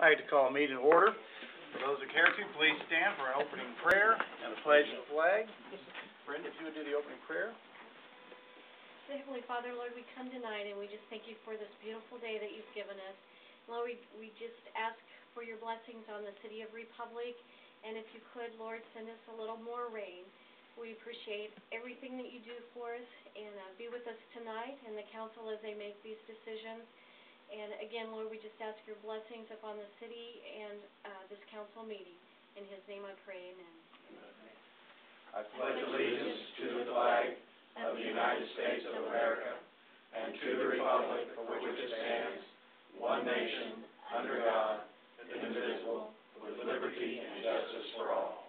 I'd like to call a meeting to order. For those who care to, please stand for an opening prayer and a pledge of the flag. Brenda, if you would do the opening prayer. Heavenly Father, Lord, we come tonight and we just thank you for this beautiful day that you've given us. Lord, we just ask for your blessings on the city of Republic, and if you could, Lord, send us a little more rain. We appreciate everything that you do for us, and be with us tonight and the council as they make these decisions. And again, Lord, we just ask your blessings upon the city and this council meeting. In his name I pray, amen. I pledge allegiance to the flag of the United States of America and to the republic for which it stands, one nation, under God, indivisible, with liberty and justice for all.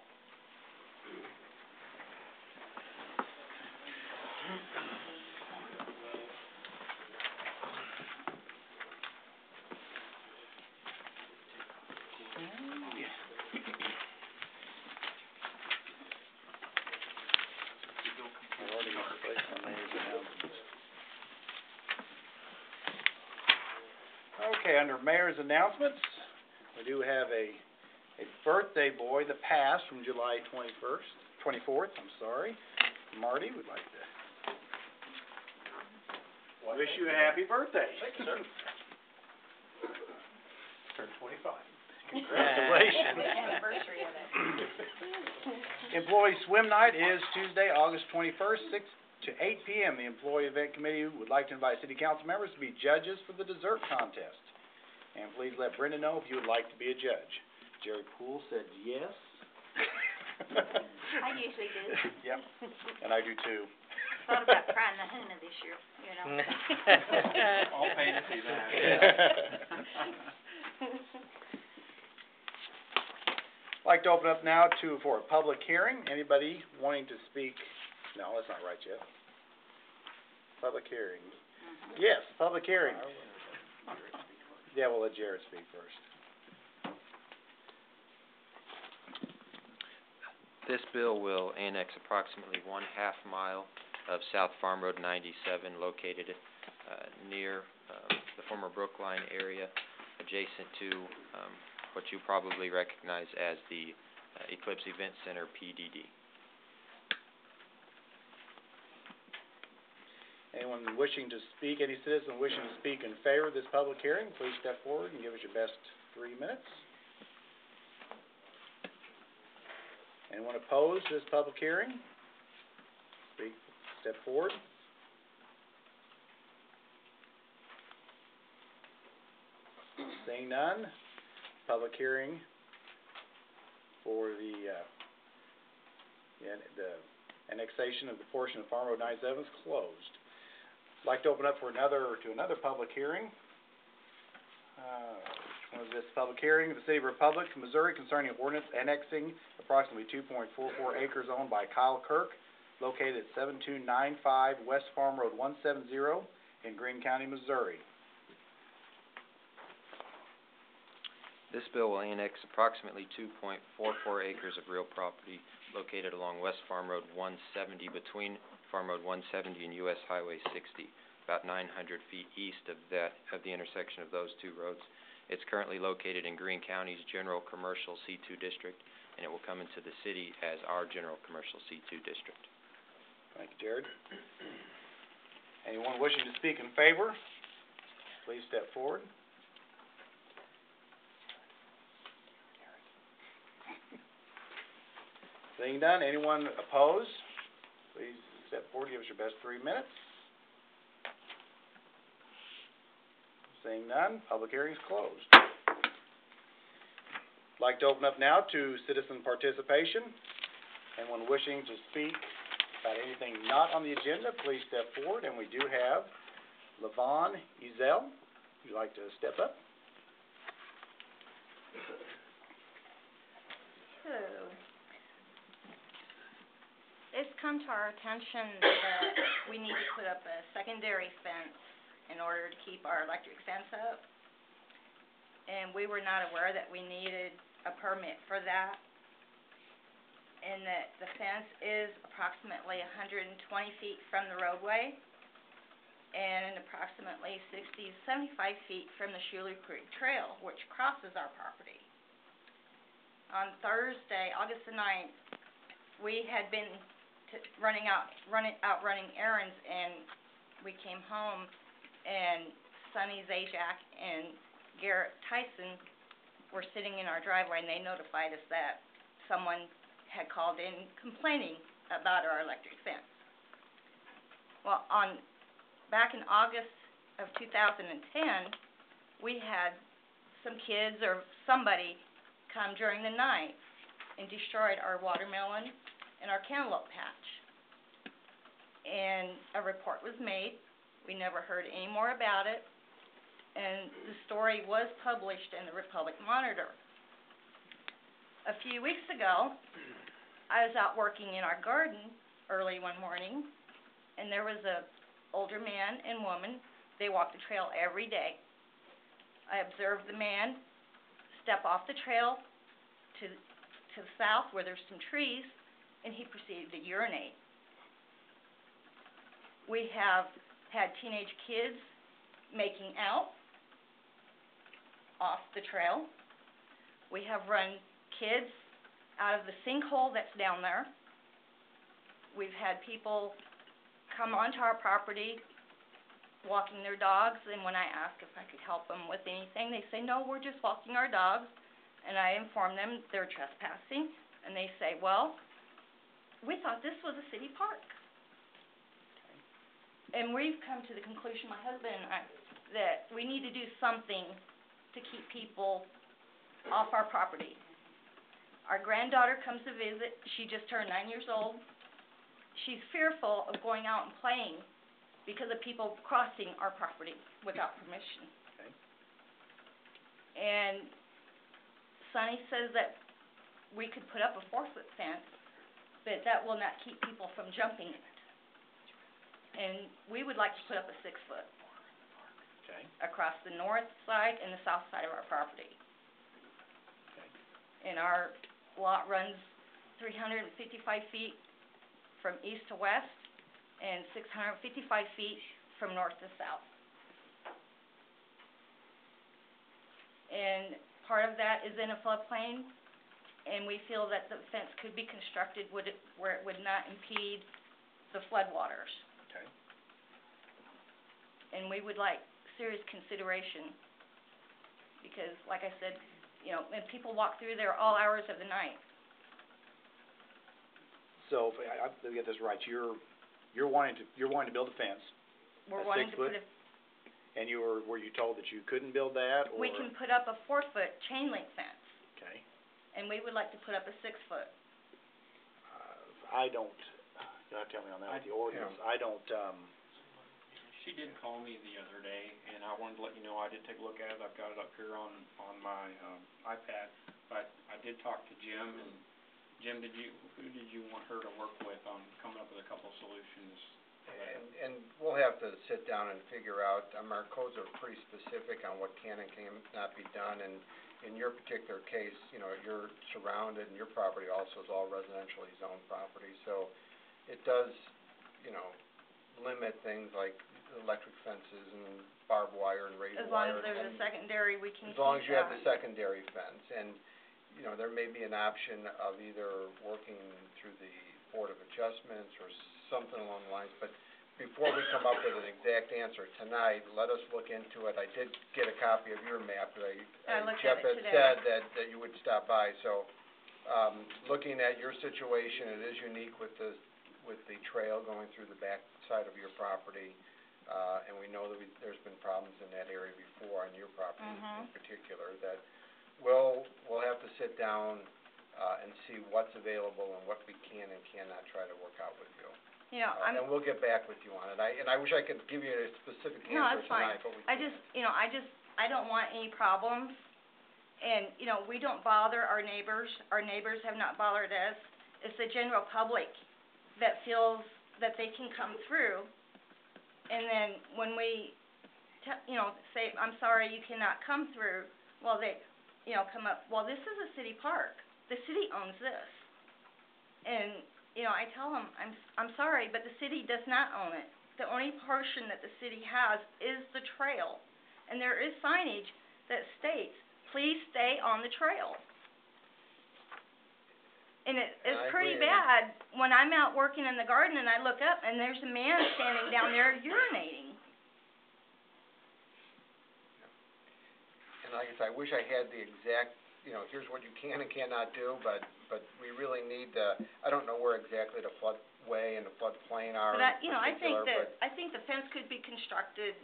Okay, under Mayor's announcements, we do have a birthday boy that passed from July 24th, Marty would like to wish you a happy birthday. Thank you, sir. Turned 25. Congratulations. The anniversary of it. Employee swim night is Tuesday, August 21st, 6 to 8 p.m. The Employee Event Committee would like to invite City Council members to be judges for the dessert contest. And please let Brenda know if you would like to be a judge. Jerry Poole said yes. I usually do. Yep, and I do too. Thought about trying the Huna this year, you know. All fantasy that. I'd like to open up now for a public hearing. Anybody wanting to speak? No, that's not right yet. Public hearing. Yes, public hearing. Yeah, we'll let Jared speak first. This bill will annex approximately 1/2 mile of South Farm Road 97 located near the former Brookline area, adjacent to what you probably recognize as the Eclipse Event Center, PDD. Anyone wishing to speak, any citizen wishing to speak in favor of this public hearing, please step forward and give us your best 3 minutes. Anyone opposed to this public hearing? Step forward. Seeing none, public hearing for the annexation of the portion of Farm Road 97 is closed. I'd like to open up for another public hearing. Which one is this public hearing? The City of Republic, Missouri, concerning an ordinance annexing approximately 2.44 acres owned by Kyle Kirk, located at 7295 West Farm Road 170 in Greene County, Missouri. This bill will annex approximately 2.44 acres of real property located along West Farm Road 170 between Farm Road 170 and U.S. Highway 60, about 900 feet east of the intersection of those two roads. It's currently located in Greene County's General Commercial C2 District, and it will come into the city as our General Commercial C2 District. Thank you, Jared. Anyone wishing to speak in favor, please step forward. Seeing none, anyone opposed, please step forward, give us your best 3 minutes. Seeing none, public hearing is closed. I'd like to open up now to citizen participation. Anyone wishing to speak about anything not on the agenda, please step forward. And we do have Levon Ezel. Would you like to step up? It's come to our attention that we need to put up a secondary fence in order to keep our electric fence up. And we were not aware that we needed a permit for that. And that the fence is approximately 120 feet from the roadway and approximately 60 received 75 feet from the Schuler Creek Trail, which crosses our property. On Thursday, August the 9th, we had been running errands, and we came home, and Sonny Zajac and Garrett Tyson were sitting in our driveway, and they notified us that someone had called in complaining about our electric fence. Well, back in August of 2010, we had some kids or somebody come during the night and destroyed our watermelon and our cantaloupe patch. And a report was made. We never heard any more about it, and the story was published in the Republic Monitor. A few weeks ago, I was out working in our garden early one morning, and there was a older man and woman. They walked the trail every day. I observed the man step off the trail to the south where there's some trees, and he proceeded to urinate. We have had teenage kids making out off the trail. We have run kids out of the sinkhole that's down there. We've had people come onto our property walking their dogs, and when I ask if I could help them with anything, they say, no, we're just walking our dogs. And I inform them they're trespassing, and they say, well, we thought this was a city park. And we've come to the conclusion, my husband and I, that we need to do something to keep people off our property. Our granddaughter comes to visit. She just turned 9 years old. She's fearful of going out and playing because of people crossing our property without permission. Okay. And Sonny says that we could put up a 4-foot fence, but that will not keep people from jumping it. And we would like to put up a 6-foot. Okay. Across the north side and the south side of our property. Okay. And our lot runs 355 feet from east to west and 655 feet from north to south. And part of that is in a floodplain, and we feel that the fence could be constructed where it would not impede the floodwaters. Okay. And we would like serious consideration, because, like I said, you know, and people walk through there all hours of the night. So, if I get this right, you're wanting to build a fence. We're A wanting to 6-foot? put a, And were you told that you couldn't build that, or? we can put up a 4-foot chain link fence, Okay. and we would like to put up a 6-foot. I don't, you'll have to tell me on that with the ordinance. I don't, She did call me the other day, and I wanted to let you know I did take a look at it. I've got it up here on my iPad. But I did talk to Jim, and Jim, who did you want her to work with on coming up with a couple of solutions? And we'll have to sit down and figure out, our codes are pretty specific on what can and cannot be done, and in your particular case, you know, you're surrounded, and your property also is all residentially zoned property, so it does, you know, limit things like electric fences and barbed wire and razor wire. As long as there's a secondary, we can keep that. As long as you have the secondary fence, and, you know, there may be an option of either working through the Board of Adjustments or something along the lines, but before we come up with an exact answer tonight, let us look into it. I did get a copy of your map, I looked Jeff at it had today. said that you would stop by, so, looking at your situation, it is unique with the trail going through the back side of your property, and we know that there's been problems in that area before on your property in particular, that we'll have to sit down, and see what's available and what we can and cannot try to work out with you. You know, And we'll get back with you on it. And I wish I could give you a specific No, answer that's fine. tonight, but we I can't. just, you know, I don't want any problems, and, you know, we don't bother our neighbors have not bothered us. It's the general public that feels that they can come through, and then when we, you know, say, I'm sorry, you cannot come through, well, they, you know, come up, well, this is a city park, the city owns this. And, you know, I tell them, I'm sorry, but the city does not own it. the only portion that the city has is the trail. And there is signage that states, please stay on the trail. And I it's pretty agree. bad when I'm out working in the garden and I look up and there's a man standing down there urinating. And like I said, I wish I had the exact, here's what you can and cannot do, but we really need to, I don't know where exactly the floodway and the floodplain are But in I think particular, I think the fence could be constructed,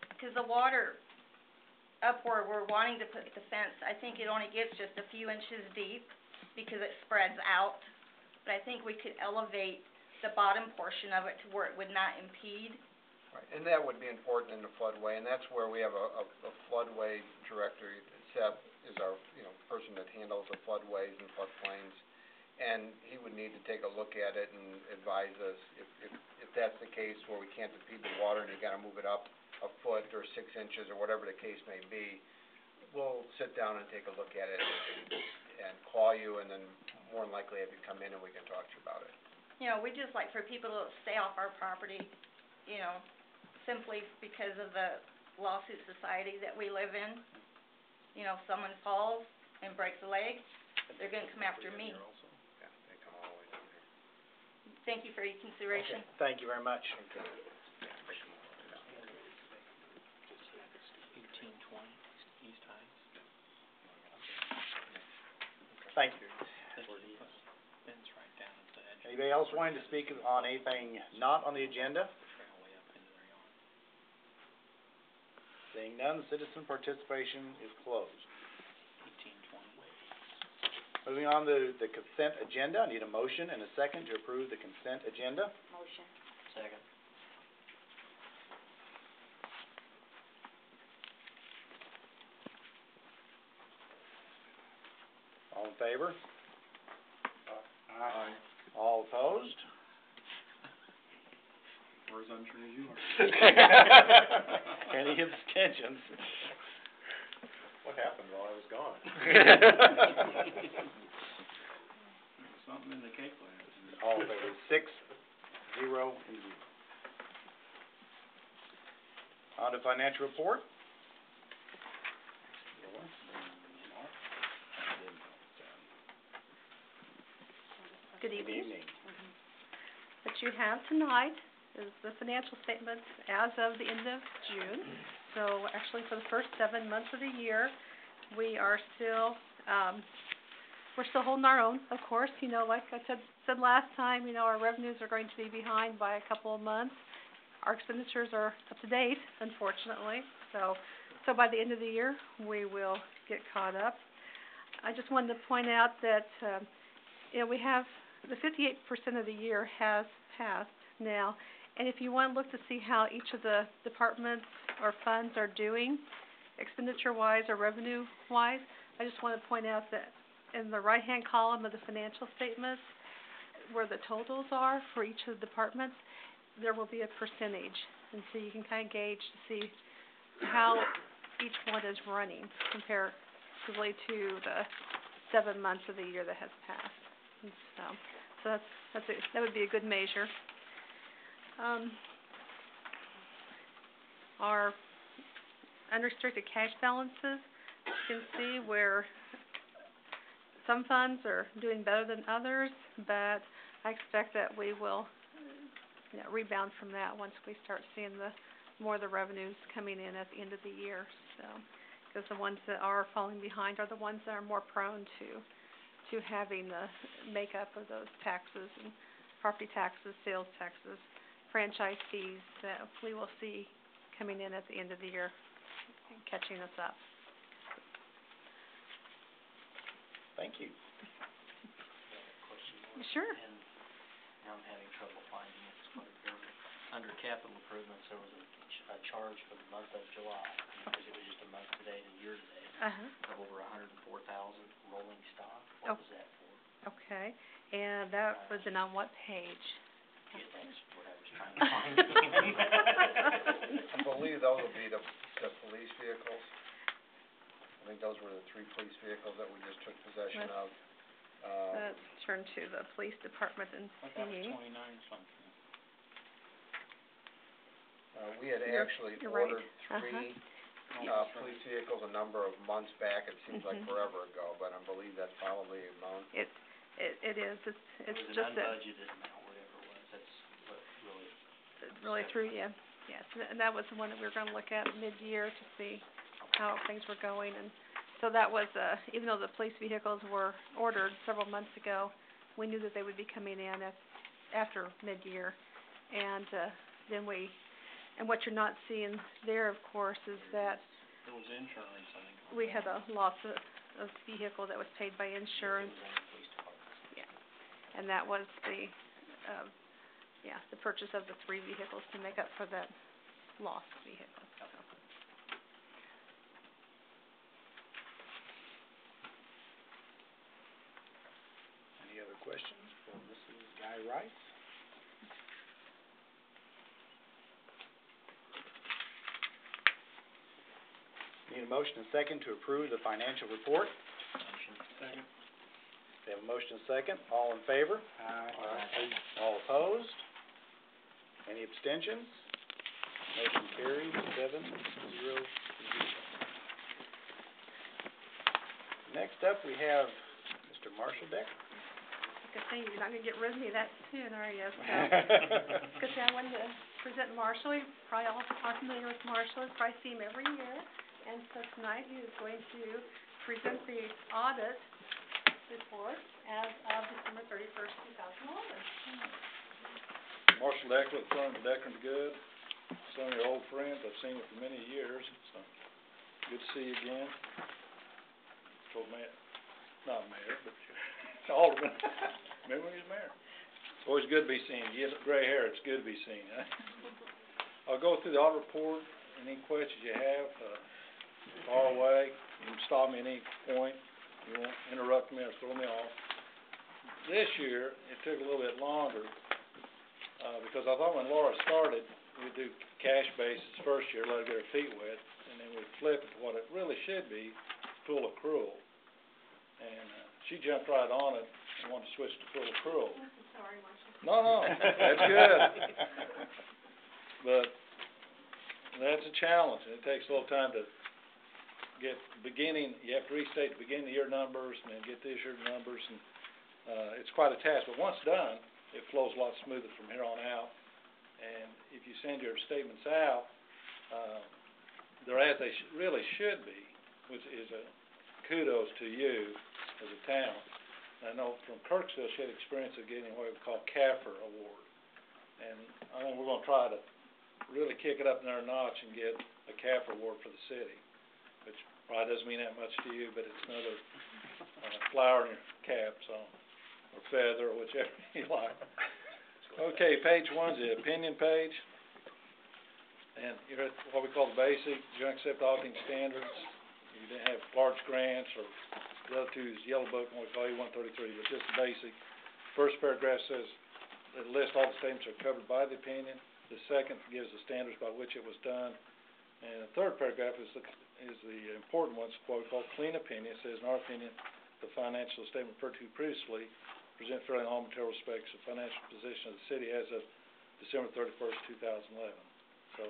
because the water up where we're wanting to put the fence, I think it only gets just a few inches deep, because it spreads out. But I think we could elevate the bottom portion of it to where it would not impede. Right, and that would be important in the floodway, and that's where we have a floodway director. Seth is our, person that handles the floodways and floodplains, and he would need to take a look at it and advise us if that's the case where we can't impede the water and you gotta move it up a foot or 6 inches or whatever the case may be. We'll sit down and take a look at it and call you, and then more than likely have you come in and we can talk to you about it. We just like for people to stay off our property, simply because of the lawsuit society that we live in. If someone falls and breaks a leg, they're gonna come after me. Yeah, they come all the way down here. Thank you for your consideration. Okay, thank you very much. Okay. Yeah, they come all the way down. 1820 East Heights. Thank you. Fence right down at the edge. Anybody else wanting to speak on anything not on the agenda? Trail way up into their yard. Seeing none, citizen participation is closed. 1820. Moving on to the consent agenda, I need a motion and a second to approve the consent agenda. Motion. Second. All in favor? Aye. All opposed? Or as unsure as you are. Any abstentions? What happened while I was gone? Something in the cake last. All in favor, 6-0 and 0. On to financial report. Good Good evening. evening. What you have tonight is the financial statements as of the end of June. So actually for the first 7 months of the year, we are still, we're still holding our own, of course. Like I said last time, our revenues are going to be behind by a couple of months. Our expenditures are up to date, unfortunately. So by the end of the year, we will get caught up. I just wanted to point out that, we have the 58% of the year has passed now, and if you want to look to see how each of the departments or funds are doing, expenditure-wise or revenue-wise, I just want to point out that in the right-hand column of the financial statements, where the totals are for each of the departments, there will be a percentage, and so you can kind of gauge to see how each one is running comparatively to the 7 months of the year that has passed. And so that would be a good measure. Our unrestricted cash balances, you can see where some funds are doing better than others, but I expect that we will rebound from that once we start seeing more of the revenues coming in at the end of the year. So, because the ones that are falling behind are the ones that are more prone to having the makeup of those taxes and property taxes, sales taxes, franchise fees that we will see coming in at the end of the year and catching us up. Thank you. Sure. And now I'm having trouble finding it. Under capital improvements, there was a charge for the month of July, because it was just a month to date and year to date, of over $104,000 rolling stock. What was that for? Okay, and that was on what page? Yeah, that's what I was trying to find. I believe those will be the police vehicles. I think those were the 3 police vehicles that we just took possession of. Let's turn to the police department and I thought it see. was 29 something. We had You're- actually you're right. ordered three, police vehicles a number of months back. It seems like forever ago, but I believe that's probably a month. It is, it's It was just an that, unbudgeted amount, whatever it was, that's what really. really through, yes, and that was the one that we were gonna look at mid-year to see how things were going, and so that was, even though the police vehicles were ordered several months ago, we knew that they would be coming in after mid-year, and, and what you're not seeing there, of course, is that There was insurance, I think. we had a loss of vehicle that was paid by insurance, Police department. and that was the purchase of the three vehicles to make up for that lost vehicle, so. Any other questions for Mrs. Guy Rice? Need a motion and second to approve the financial report. Motion. Second. We have a motion and second. All in favor? Aye. All opposed? Any abstentions? Motion carries 7-0. Next up, we have Mr. Marshall Decker. Good thing you're not gonna get rid of me that soon, are you? So, good thing I wanted to present Marshall. You probably all are familiar with Marshall. You probably see him every year. And so tonight he is going to present the audit report as of December 31st, 2011. Marshall Decker with the firm of Decker and Good. Some of your old friends, I've seen you for many years, so good to see you again. Told Mayor, not Mayor, but Alderman, remember when he was mayor? It's always good to be seen. You get gray hair, it's good to be seen, huh? I'll go through the audit report. Any questions you have, far away. You can stop me at any point. You won't interrupt me or throw me off. This year, it took a little bit longer, because I thought when Laura started, we'd do cash basis first year, let her get her feet wet, and then we'd flip it to what it really should be, full accrual. And, she jumped right on it and wanted to switch to full accrual. I'm sorry, Marshall. No, that's good. But that's a challenge, and it takes a little time to get beginning, you have to restate the beginning of the year numbers and then get this year numbers, and, it's quite a task. But once done, it flows a lot smoother from here on out. And if you send your statements out, they're as they really should be, which is a kudos to you as a town. I know from Kirksville, she had experience of getting what we call CAFR award. And I think we're gonna try to really kick it up another notch and get a CAFR award for the city, which probably doesn't mean that much to you, but it's another, flower in your cap, so, or feather, or whichever you like. Okay, page one's the opinion page. And you're at what we call the basic, joint accept auditing standards. You didn't have large grants, or the other two is yellow book, and we call you 133, but just the basic. First paragraph says, it lists all the statements that are covered by the opinion. The second gives the standards by which it was done. And the third paragraph is the important one, it's what we call clean opinion. It says, in our opinion, the financial statement referred to previously present fairly in all material respects the financial position of the city as of December 31st, 2011. So,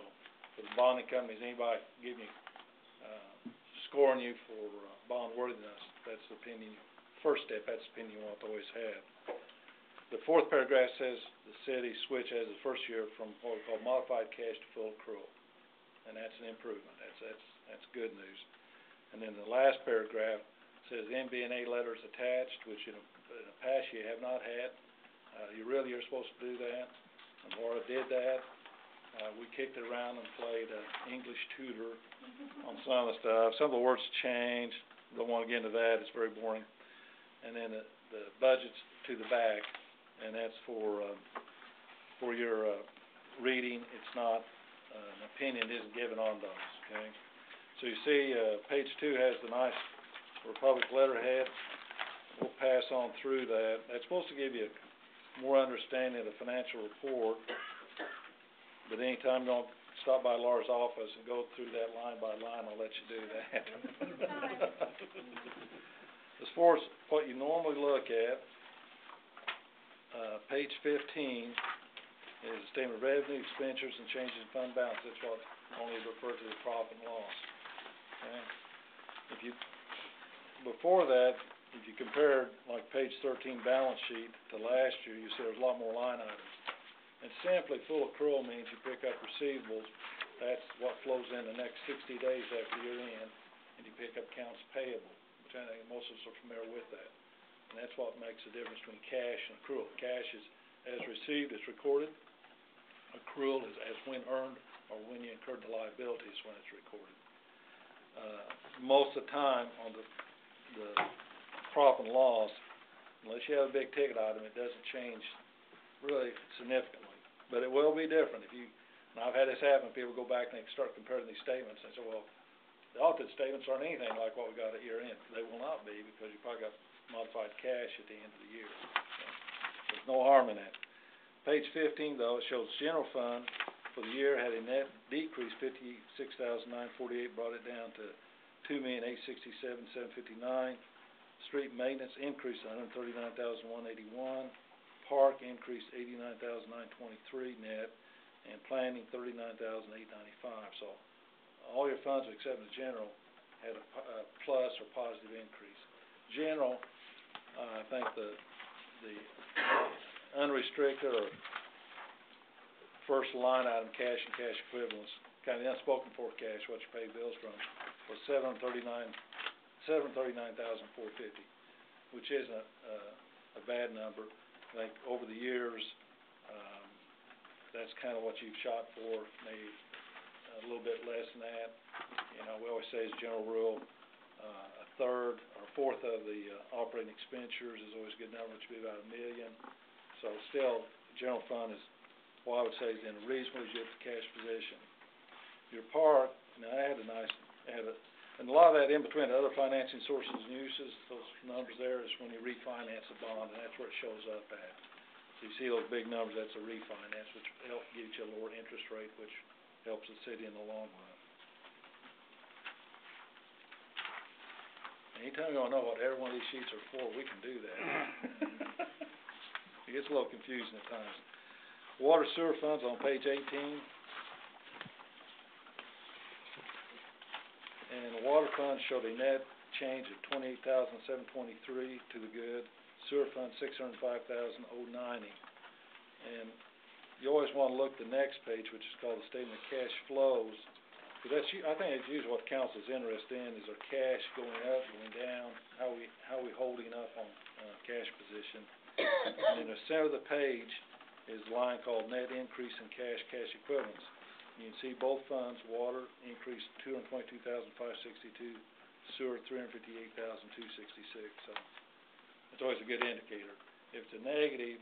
for the bonding companies, anybody giving you, scoring you for bond worthiness, that's the opinion, first step, that's the opinion you want to always have. The fourth paragraph says the city switch as the first year from what we call modified cash to full accrual. And that's an improvement, that's good news. And then the last paragraph says the MB&A letter is attached, which in the past you have not had. You're supposed to do that, and Laura did that. We kicked it around and played English tutor on some of the stuff. Some of the words changed. Don't want to get into that. It's very boring. And then the budget's to the back, and that's for your reading. It's not an opinion isn't given on those. Okay. So you see, page 2 has the nice Republic letterhead. We'll pass on through that. That's supposed to give you more understanding of the financial report. But anytime you don't stop by Laura's office and go through that line by line, I'll let you do that. As far as what you normally look at, page 15 is a statement of revenue, expenditures, and changes in fund balance. That's what only referred to as profit and loss. Okay? If you, before that, if you compared like page 13 balance sheet to last year, you see there's a lot more line items. And simply full accrual means you pick up receivables, that's what flows in the next 60 days after year end, and you pick up accounts payable, which I think most of us are familiar with that. And that's what makes the difference between cash and accrual. Cash is as received, it's recorded. Accrual is as when earned or when you incurred the liabilities when it's recorded. Most of the time on the profit and loss, unless you have a big ticket item, it doesn't change really significantly. But it will be different if you, and I've had this happen, people go back and they start comparing these statements and say, well, the audited statements aren't anything like what we got at year end. They will not be because you probably got modified cash at the end of the year. So there's no harm in that. Page 15 though, it shows general fund for the year had a net decrease $56,948, brought it down to $2,867,759. Street maintenance increased $139,181. Park increased $89,923 net, and planning $39,895. So all your funds except the general had a plus or positive increase. General, I think the unrestricted or first line item cash and cash equivalents, kind of the unspoken for cash, what you pay bills from, was $739,450, which isn't a bad number. I think over the years, that's kind of what you've shot for, maybe a little bit less than that. You know, we always say as a general rule, a third or a fourth of the operating expenditures is always a good number, which would be about $1 million. So still, the general fund is, what I would say, is in a reasonably good cash position. Your park, now I had and a lot of that in between the other financing sources and uses, those numbers there is when you refinance a bond, and that's where it shows up at. So you see those big numbers, that's a refinance, which helps get you a lower interest rate, which helps the city in the long run. Anytime you want to know what every one of these sheets are for, we can do that. It gets a little confusing at times. Water sewer funds on page 18. And the water fund showed a net change of $28,723 to the good. Sewer fund $605,090. And you always want to look at the next page, which is called the statement of cash flows. Because that's, I think it's usually what council's interested in is our cash going up, going down, how we holding up on cash position. And in the center of the page is a line called net increase in cash equivalents. You can see both funds, water increased $222,562, sewer $358,266. So it's always a good indicator. If it's a negative,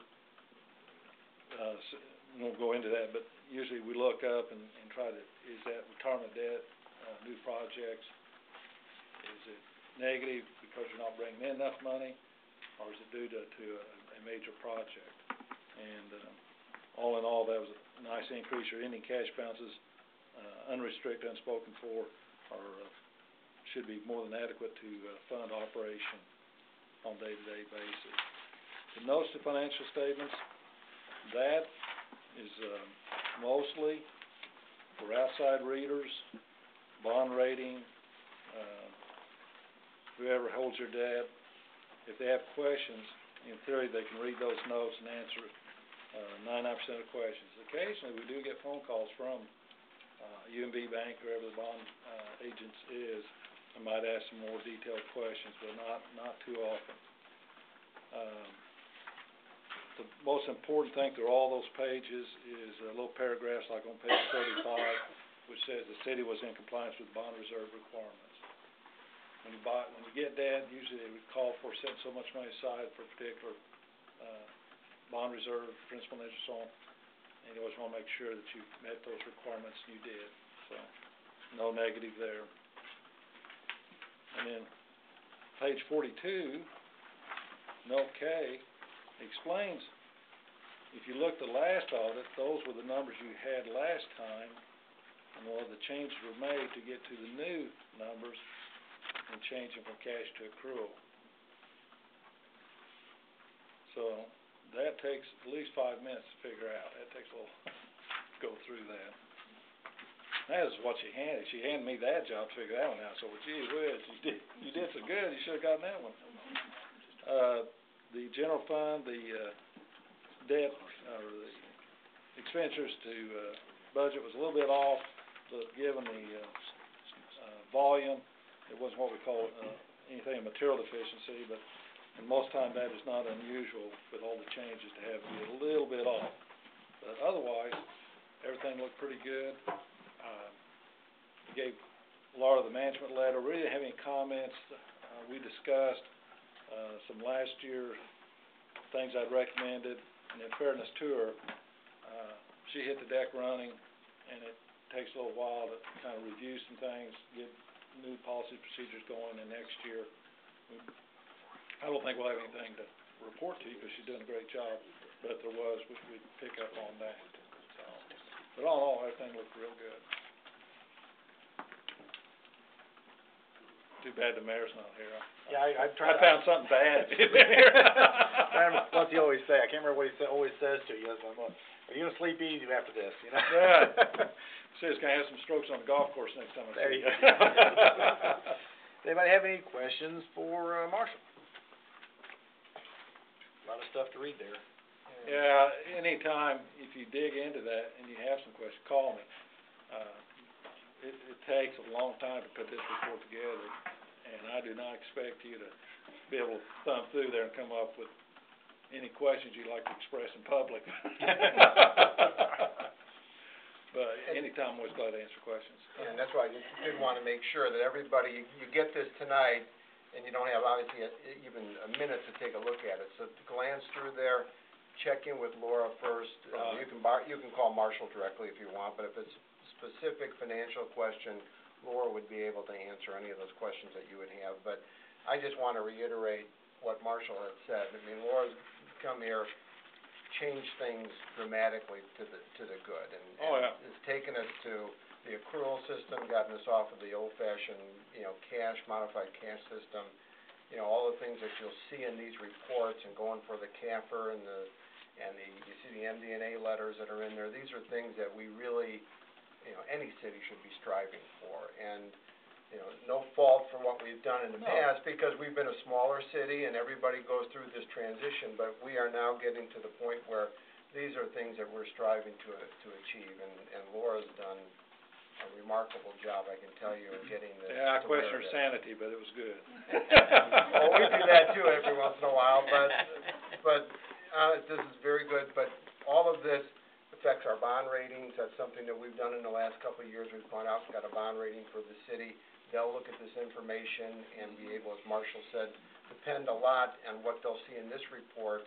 we won't go into that, but usually we look up and try to, is that retirement debt, new projects? Is it negative because you're not bringing in enough money, or is it due to a major project? And all in all, that was a nice increase. Your ending cash balances, unrestricted, unspoken for, should be more than adequate to fund operation on a day-to-day basis. The notes to financial statements, that is mostly for outside readers, bond rating, whoever holds your debt. If they have questions, in theory, they can read those notes and answer 99% of the questions. Occasionally, we do get phone calls from UMB Bank, whoever the bond agents is, and might ask some more detailed questions, but not too often. The most important thing through all those pages is a little paragraphs like on page 35, which says the city was in compliance with bond reserve requirements. When you get debt, usually they would call for setting so much money aside for a particular bond reserve, principal and interest, so on. And you always want to make sure that you met those requirements, and you did. So no negative there. And then page 42, note K, explains, if you look at the last audit, those were the numbers you had last time, and all the changes were made to get to the new numbers and change them from cash to accrual. So that takes at least 5 minutes to figure out. That takes a little, go through that. That is what she handed. She handed me that job to figure that one out. So, gee whiz, you did so good. You should have gotten that one. The general fund, the debt or the expenditures to budget was a little bit off, but given the volume, it wasn't what we call anything material deficiency. But and most time that is not unusual with all the changes to have be a little bit off. But otherwise, everything looked pretty good. We gave Laura the management letter. We didn't have any comments. We discussed some last year things I'd recommended, and in fairness to her, she hit the deck running, and it takes a little while to kind of review some things, get new policy procedures going, and next year, I don't think we'll have anything to report to you because she's doing a great job, but if there was, we'd pick up on that. So, but all in all, everything looked real good. Too bad the mayor's not here. Yeah, I've tried. I found something bad if he'd been here. What's he always say? I can't remember what he always says to you. Are you gonna sleep easy after this? You know. Yeah. Says gonna have some strokes on the golf course next time I see There you go. Does anybody have any questions for Marshall? A lot of stuff to read there. Yeah. Anytime if you dig into that and you have some questions, call me. It takes a long time to put this report together, and I do not expect you to be able to thumb through there and come up with any questions you'd like to express in public. But anytime, I'm always glad to answer questions. And that's why I did want to make sure that everybody, you get this tonight, and you don't have obviously even a minute to take a look at it. So glance through there, check in with Laura first. You can call Marshall directly if you want, but if it's specific financial question, Laura would be able to answer any of those questions that you would have. But I just want to reiterate what Marshall had said. I mean, Laura's come here, changed things dramatically to the good, and it's taken us to the accrual system, gotten us off of the old-fashioned, modified cash system. All the things that you'll see in these reports, and going for the CAFR and you see the MD&A letters that are in there. These are things that we really, any city should be striving for. And, no fault for what we've done in the past, because we've been a smaller city and everybody goes through this transition, but we are now getting to the point where these are things that we're striving to achieve, and Laura's done a remarkable job, I can tell you, in getting this. Yeah, I question her sanity, but it was good. Well, we do that too every once in a while, but this is very good. But all of this affects our bond ratings. That's something that we've done in the last couple of years. We've gone out and got a bond rating for the city. They'll look at this information and be able, as Marshall said, depend a lot on what they'll see in this report,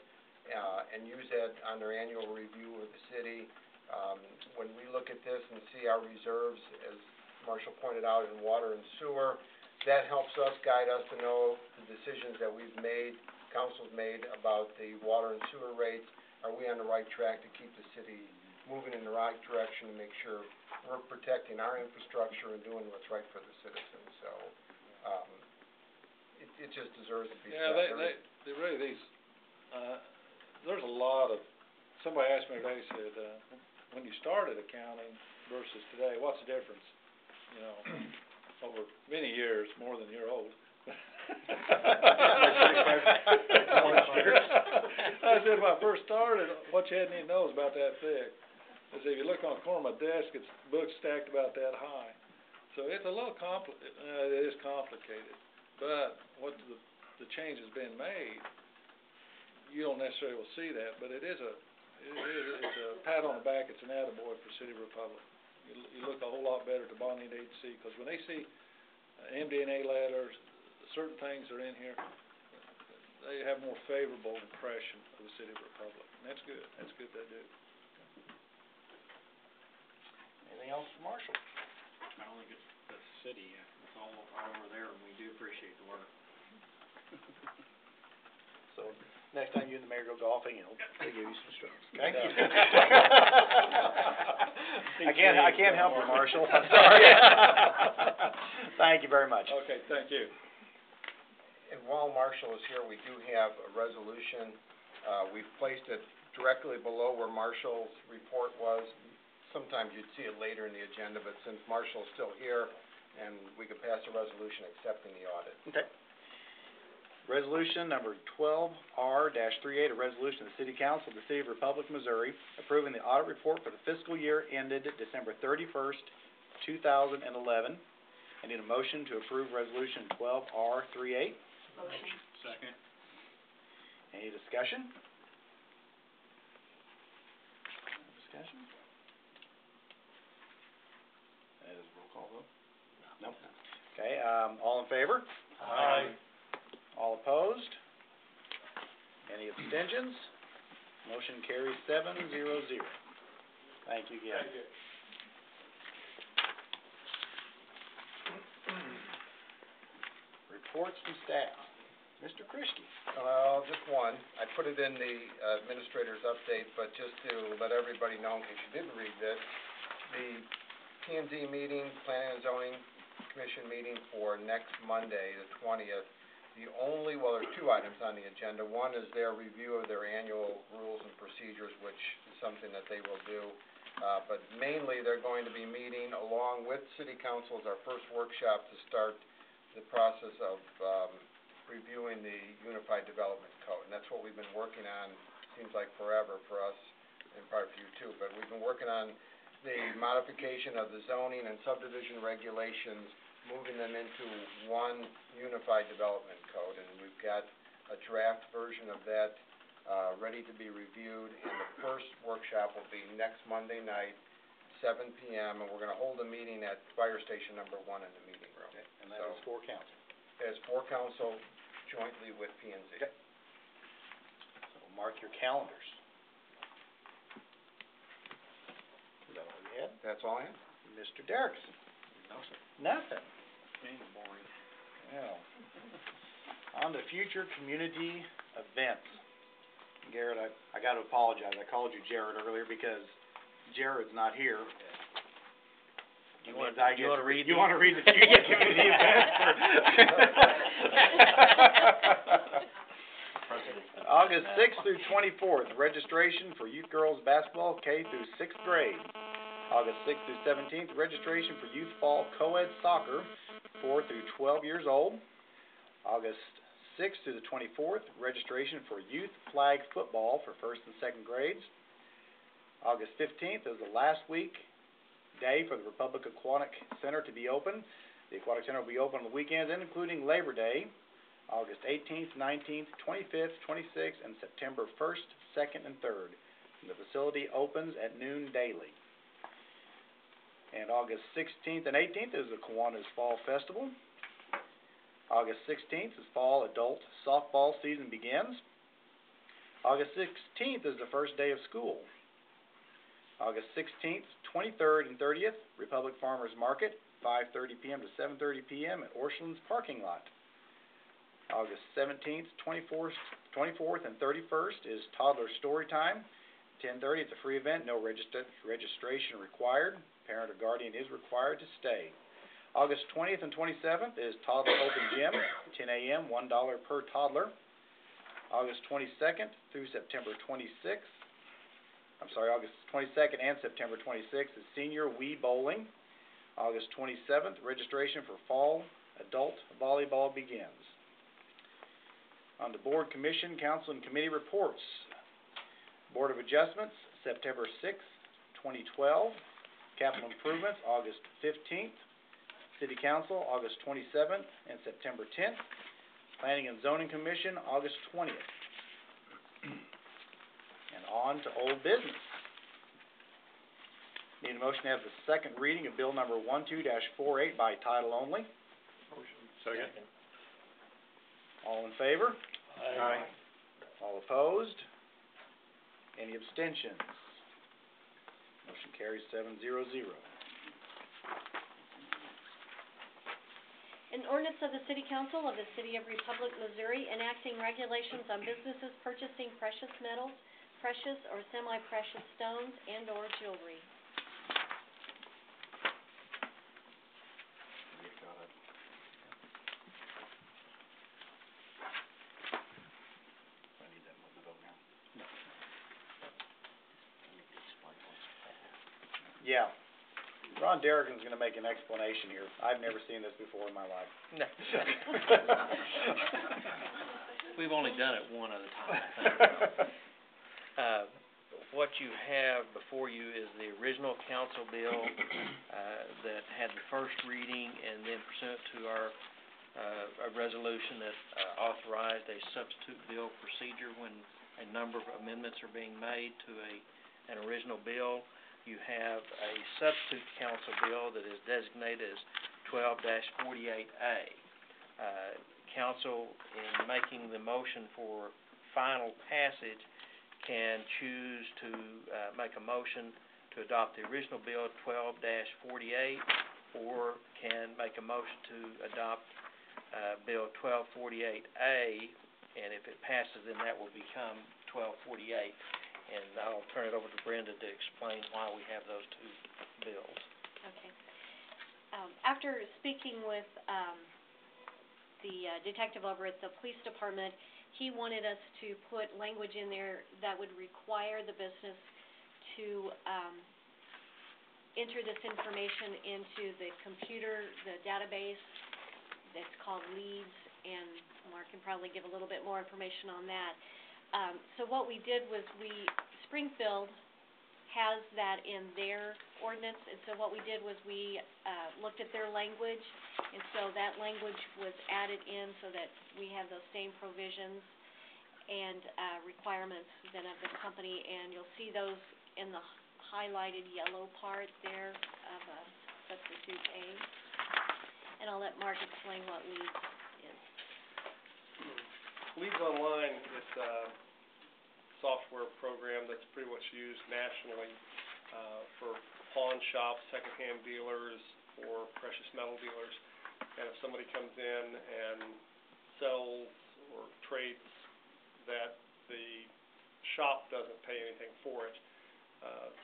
and use that on their annual review of the city. When we look at this and see our reserves, as Marshall pointed out, in water and sewer, that helps us, guide us to know the decisions that we've made, council's made about the water and sewer rates. Are we on the right track to keep the city moving in the right direction to make sure we're protecting our infrastructure and doing what's right for the citizens? So, it just deserves to be said. Yeah, they really, there's a lot of, somebody asked me today, said, when you started accounting versus today, what's the difference? Over many years, more than you're old. I said when I first started, what you hadn't even known was about that thick. I said, if you look on the corner of my desk, it's books stacked about that high. So it's a little it is complicated. But what the change has been made, you don't necessarily will see that, but it's a pat on the back. It's an attaboy for City Republic. You look a whole lot better to bonding agency, because when they see MD&A letters, certain things are in here, they have more favorable impression of the City of Republic. And that's good. That's good they do. Anything else for Marshall? I don't think it's the city. It's all right over there, and we do appreciate the work. So, next time you and the mayor go golfing, they'll give you some strokes, okay? I can't help you, Marshall. I'm sorry. Thank you very much. Okay, thank you. And while Marshall is here, we do have a resolution We've placed it directly below where Marshall's report was. Sometimes you'd see it later in the agenda, but since Marshall's still here, and we could pass a resolution accepting the audit. Okay. Resolution number 12R-38, a resolution of the City Council of the City of Republic, Missouri, approving the audit report for the fiscal year ended December 31st, 2011. I need a motion to approve resolution 12R-38. Motion. Second. Any discussion? Discussion? That is roll call vote? No. Okay, all in favor? Aye. All opposed? Any abstentions? Motion carries 7-0-0. Thank you again. Thank you. Reports from staff. Mr. Krischke. Well, just one. I put it in the administrator's update, but just to let everybody know, in case you didn't read this, the P&Z meeting, Planning and Zoning Commission meeting for next Monday, the 20th, there's two items on the agenda. One is their review of their annual rules and procedures, which is something that they will do. But mainly, they're going to be meeting along with City Council as our first workshop to start the process of reviewing the Unified Development Code. And that's what we've been working on, seems like forever for us, and probably for you too. But we've been working on the modification of the zoning and subdivision regulations, moving them into one unified development code, and we've got a draft version of that ready to be reviewed, and the first workshop will be next Monday night, 7 p.m., and we're going to hold a meeting at Fire Station number 1 in the meeting room. Okay, and that is for council. As for council, jointly with P&Z. Okay. So mark your calendars. Is that all you had? That's all I have. Mr. Derrickson? No, sir. Nothing. Being boring. Well, on to future community events. Garrett, I got to apologize. I called you Jared earlier because Jared's not here. You want to read the future community events? August 6th through 24th, registration for youth girls basketball K through 6th grade. August 6th through 17th, registration for youth fall co-ed soccer 4 through 12 years old. August 6th through the 24th, registration for youth flag football for 1st and 2nd grades. August 15th is the last day for the Republic Aquatic Center to be open. The Aquatic Center will be open on the weekends, including Labor Day, August 18th, 19th, 25th, 26th, and September 1st, 2nd, and 3rd. And the facility opens at noon daily. And August 16th and 18th is the Kiwanis Fall Festival. August 16th is fall adult softball season begins. August 16th is the first day of school. August 16th, 23rd, and 30th, Republic Farmers Market, 5:30 p.m. to 7:30 p.m. at Orchland's parking lot. August 17th, 24th, and 31st is Toddler Story Time, 10:30. It's a free event, no registration required. Parent or guardian is required to stay. August 20th and 27th is Toddler Open Gym, 10 a.m., $1 per toddler. August 22nd through September 26th. August 22nd and September 26th is Senior Wii Bowling. August 27th, registration for fall adult volleyball begins. On to Board, Commission, Council, and Committee reports. Board of Adjustments, September 6th, 2012. Capital Improvements, August 15th. City Council, August 27th and September 10th. Planning and Zoning Commission, August 20th. And on to old business. Need a motion to have the second reading of Bill number 12-48 by title only. Motion. Second. All in favor? Aye. All opposed? Any abstentions? Motion carries 7-0-0. An ordinance of the City Council of the City of Republic, Missouri, enacting regulations on businesses purchasing precious metals, precious or semi-precious stones, and/or jewelry. I need that one to vote now. Ron Derrigan's gonna make an explanation here. I've never seen this before in my life. No. We've only done it one other time, I think. What you have before you is the original council bill, that had the first reading, and then pursuant to our, a resolution that, authorized a substitute bill procedure when a number of amendments are being made to an original bill. You have a substitute council bill that is designated as 12-48A. Council, in making the motion for final passage, can choose to make a motion to adopt the original bill 12-48, or can make a motion to adopt bill 1248A, and if it passes, then that will become 1248. And I'll turn it over to Brenda to explain why we have those two bills. Okay. After speaking with the detective over at the police department, he wanted us to put language in there that would require the business to enter this information into the computer, the database that's called Leads, and Mark can probably give a little bit more information on that. So what we did was Springfield has that in their ordinance, and so what we did was we looked at their language, and so that language was added in so that we have those same provisions and requirements then of the company, and you'll see those in the highlighted yellow part there of substitute A. And I'll let Mark explain what Leads is. Leads Online is a software program that's pretty much used nationally for pawn shops, secondhand dealers, or precious metal dealers. And if somebody comes in and sells or trades that the shop doesn't pay anything for it,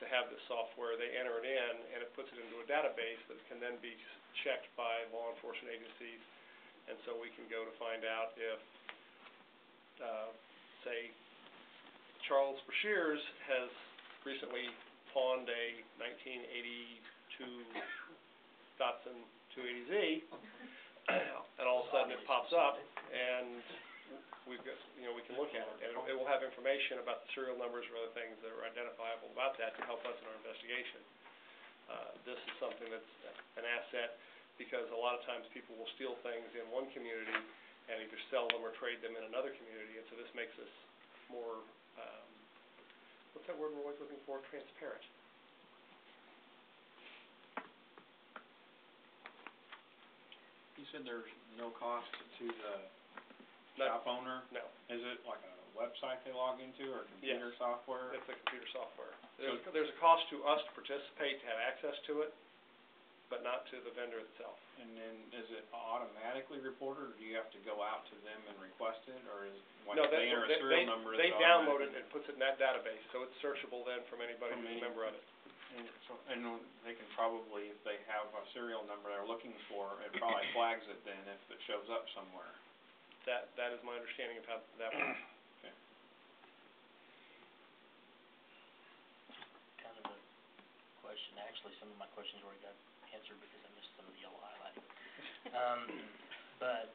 to have this software, they enter it in, and it puts it into a database that can then be checked by law enforcement agencies. And so we can go to find out if, say, Charles Brashears has recently pawned a 1982 Datsun 280Z, and all of a sudden it pops up, and we've got, we can look at it, and it will have information about the serial numbers or other things that are identifiable about that to help us in our investigation. This is something that's an asset, because a lot of times people will steal things in one community and either sell them or trade them in another community, and so this makes us more, what's that word we're always looking for? Transparent. You said there's no cost to the shop owner? No. Is it like a website they log into, or computer software? It's a computer software. There's a cost to us to participate, to have access to it, but not to the vendor itself. And then is it automatically reported, or do you have to go out to them and request it, or is once they enter a serial number, it's they download it and puts it in that database, so it's searchable then from anybody who's a member of it. And they can probably, if they have a serial number they're looking for, it probably flags it then if it shows up somewhere. That is my understanding of how that works. Okay. Kind of a question, actually, some of my questions already got answered because I missed some of the yellow highlighting. But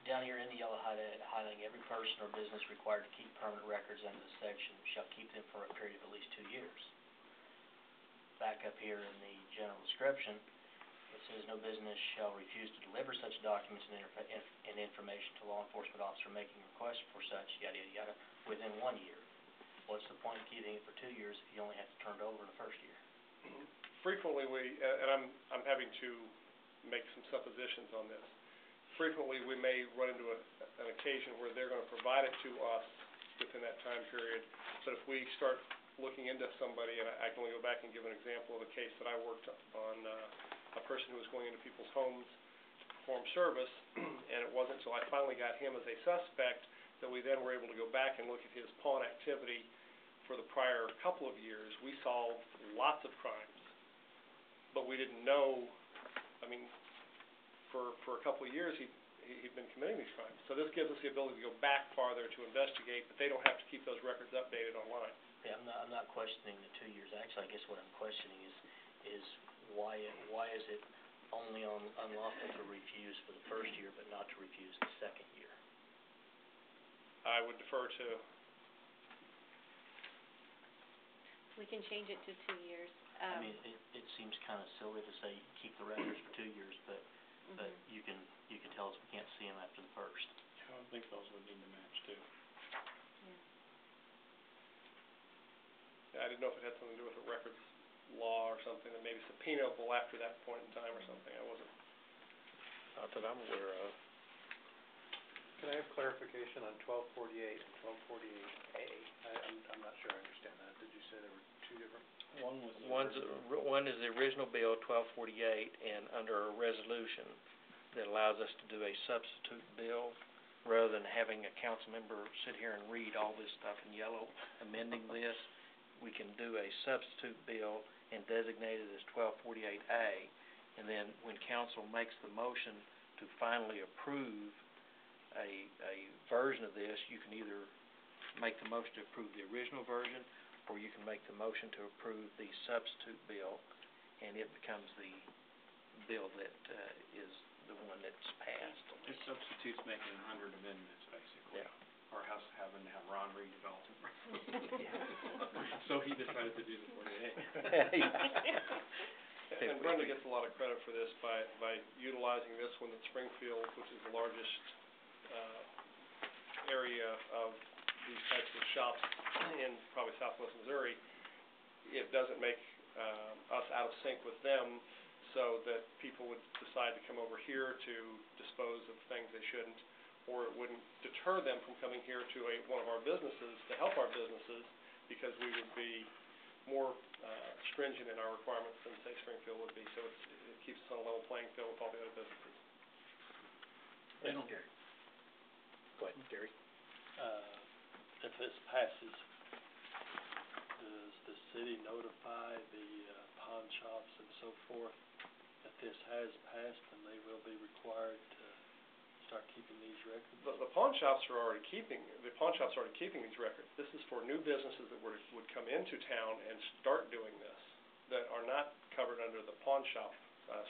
down here in the yellow highlighting, every person or business required to keep permanent records under this section shall keep them for a period of at least 2 years. Back up here in the general description, it says no business shall refuse to deliver such documents and information to law enforcement officer making requests for such, yada, yada, yada, within 1 year. What's the point of keeping it for 2 years if you only have to turn it over in the first year? Frequently and I'm having to make some suppositions on this. Frequently we may run into an occasion where they're going to provide it to us within that time period, but if we start looking into somebody, and I can only go back and give an example of a case that I worked on, a person who was going into people's homes to perform service, and it wasn't until I finally got him as a suspect that we then were able to go back and look at his pawn activity for the prior couple of years. We solved lots of crimes, but we didn't know, for a couple of years he'd been committing these crimes. So this gives us the ability to go back farther to investigate, but they don't have to keep those records updated online. Yeah, I'm not questioning the 2 years. Actually, I guess what I'm questioning is why is it only unlawful to refuse for the first year, but not to refuse the second year? I would defer to, We can change it to 2 years. I mean, it seems kinda silly to say keep the records for 2 years, but you can tell us we can't see them after the first. I think those would need to match too. I didn't know if it had something to do with the records law or something, that maybe subpoenable after that point in time or something. I wasn't. Not that I'm aware of. Can I have clarification on 1248 and 1248A? I'm not sure I understand that. Did you say there were two different? One is the original bill, 1248, and under a resolution that allows us to do a substitute bill, rather than having a council member sit here and read all this stuff in yellow, amending this, we can do a substitute bill and designate it as 1248A, and then when council makes the motion to finally approve a version of this, you can either make the motion to approve the original version, or you can make the motion to approve the substitute bill, and it becomes the bill that is the one that's passed. It substitutes making 100 amendments, basically. Yeah. Or having to have Ron redevelop it. So he decided to do the 48A. And Brenda gets a lot of credit for this by utilizing this one at Springfield, which is the largest area of these types of shops in probably southwest Missouri. It doesn't make us out of sync with them, so that people would decide to come over here to dispose of things they shouldn't, or it wouldn't deter them from coming here to one of our businesses to help our businesses, because we would be more stringent in our requirements than, say, Springfield would be. So it keeps us on a level playing field with all the other businesses. Gary. Go ahead, Gary. If this passes, does the city notify the pawn shops and so forth that this has passed and they will be required to start keeping these records? The pawn shops are already keeping these records. This is for new businesses that would come into town and start doing this, that are not covered under the pawn shop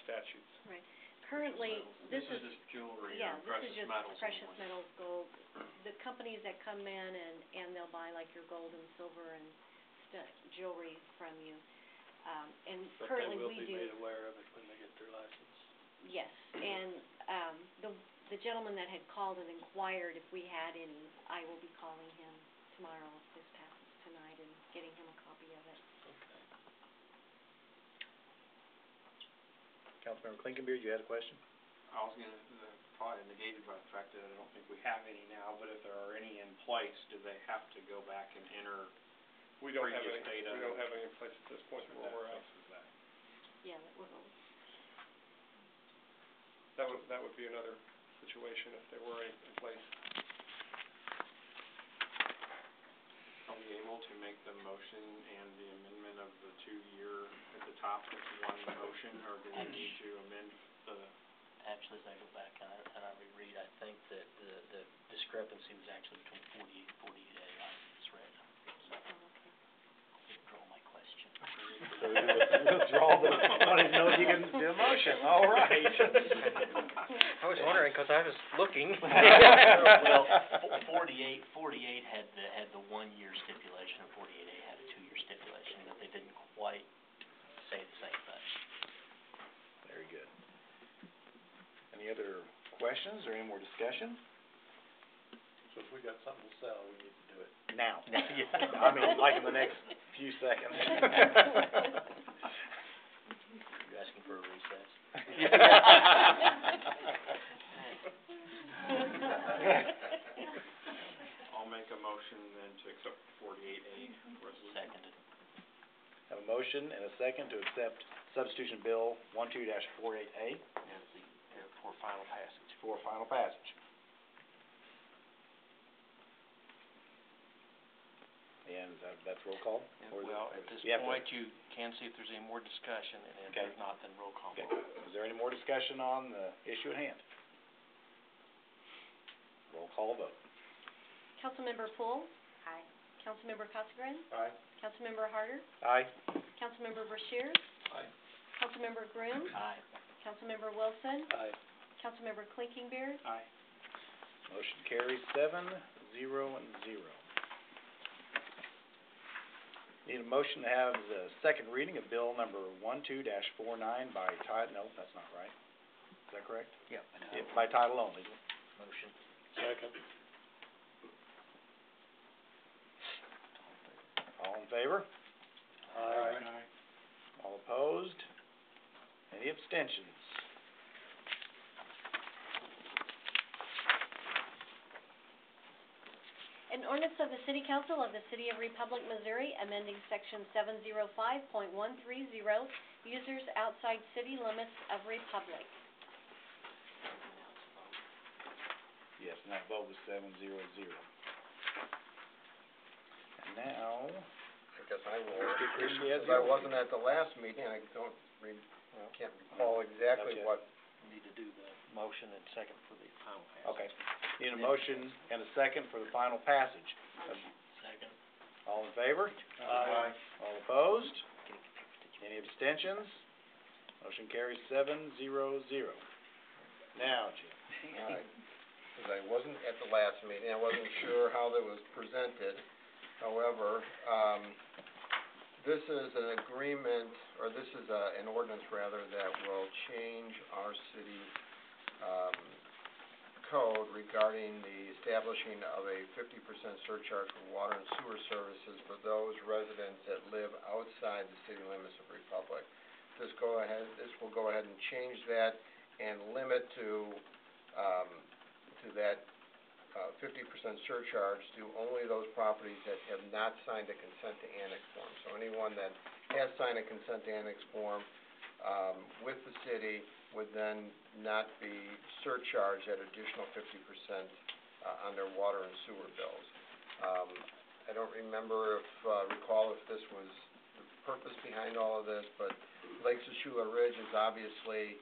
statutes. Right. Currently, this is just jewelry yeah, or this is precious just metals. precious only. metals, gold. The companies that come in and they'll buy like your gold and silver and jewelry from you. And currently we do. But they will be made aware of it when they get their license. Yes, and the gentleman that had called and inquired if we had any, I will be calling him tomorrow if this passes tonight and getting him a copy of it. Okay. Councilmember Clinkenbeard, you had a question? I was gonna, probably negated by the fact that I don't think we have any now, but if there are any in place, do they have to go back and enter We don't have previous any. data? We don't have any in place at this point where we're at. Yeah, that will. That would be another situation if there were any in place. Are we able to make the motion and the amendment of the 2-year at the top as one motion, or do we need to amend the? Actually, as I go back and I reread, I think that the discrepancy was actually between 48 and 48A. I misread. So, withdraw my question. So we withdraw the, wanted to know if you can do a motion, all right. I was wondering, 'cause I was looking. Well, 48 had the 1-year stipulation, and 48A had a 2-year stipulation, but they didn't quite say the same thing. Very good. Any other questions or any more discussion? So if we got something to sell, we need to do it. Now. Yeah. I mean, like in the next few seconds. You're asking for a recess? I'll make a motion then to accept 48A resolution. Seconded. Have a motion and a second to accept substitution bill 12-48A For final passage. for final passage. And that's roll call? Or is it- Well, at this you have to- point, you can see if there's any more discussion, and if Okay. there's not, then roll call Okay, vote. is there any more discussion on the issue at hand? Roll call vote. Councilmember Poole? Aye. Councilmember Casagran? Aye. Councilmember Harder? Aye. Councilmember Brashears? Aye. Councilmember Groom. Aye. Councilmember Wilson. Aye. Councilmember Clinkenbeard. Aye. Motion carries 7-0. Need a motion to have the second reading of bill number 12-49 by title, no, that's not right. Is that correct? Yep. Yeah, by title only. Motion. Second. All in favor? Aye. All opposed? Any abstentions? An ordinance of the City Council of the City of Republic, Missouri, amending Section 705.130, users outside city limits of Republic. Yes, and that vote was 7-0. And now, I guess I will. Appreciate Because I wasn't at the last meeting, I can't recall exactly Gotcha. what. We need to do the motion and second for the final passage. okay, need a motion and a second for the final passage. Second. All in favor? Aye. All opposed? Any abstentions? Motion carries 7-0. Now, Jim. All right. Because I wasn't at the last meeting, I wasn't sure how that was presented. However, this is an agreement, or this is an ordinance rather, that will change our city code regarding the establishing of a 50% surcharge for water and sewer services for those residents that live outside the city limits of Republic. This will go ahead and change that and limit to that 50% surcharge to only those properties that have not signed a consent to annex form. So anyone that has signed a consent to annex form with the city would then not be surcharged at additional 50% on their water and sewer bills. I don't recall if this was the purpose behind all of this, but Lake Sechula Ridge is obviously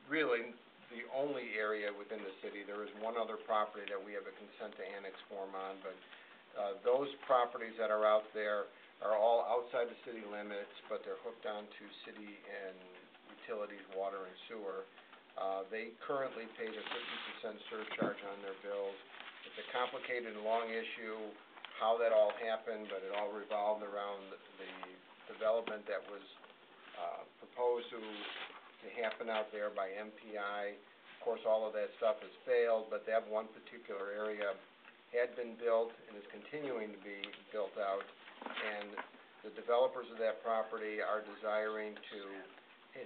really the only area within the city. There is one other property that we have a consent to annex form on, but those properties that are out there are all outside the city limits, but they're hooked onto city and utilities, water and sewer. They currently pay the 50% surcharge on their bills. It's a complicated and long issue how that all happened, but it all revolved around the development that was proposed to happen out there by MPI. Of course, all of that stuff has failed, but that one particular area had been built and is continuing to be built out, and the developers of that property are desiring to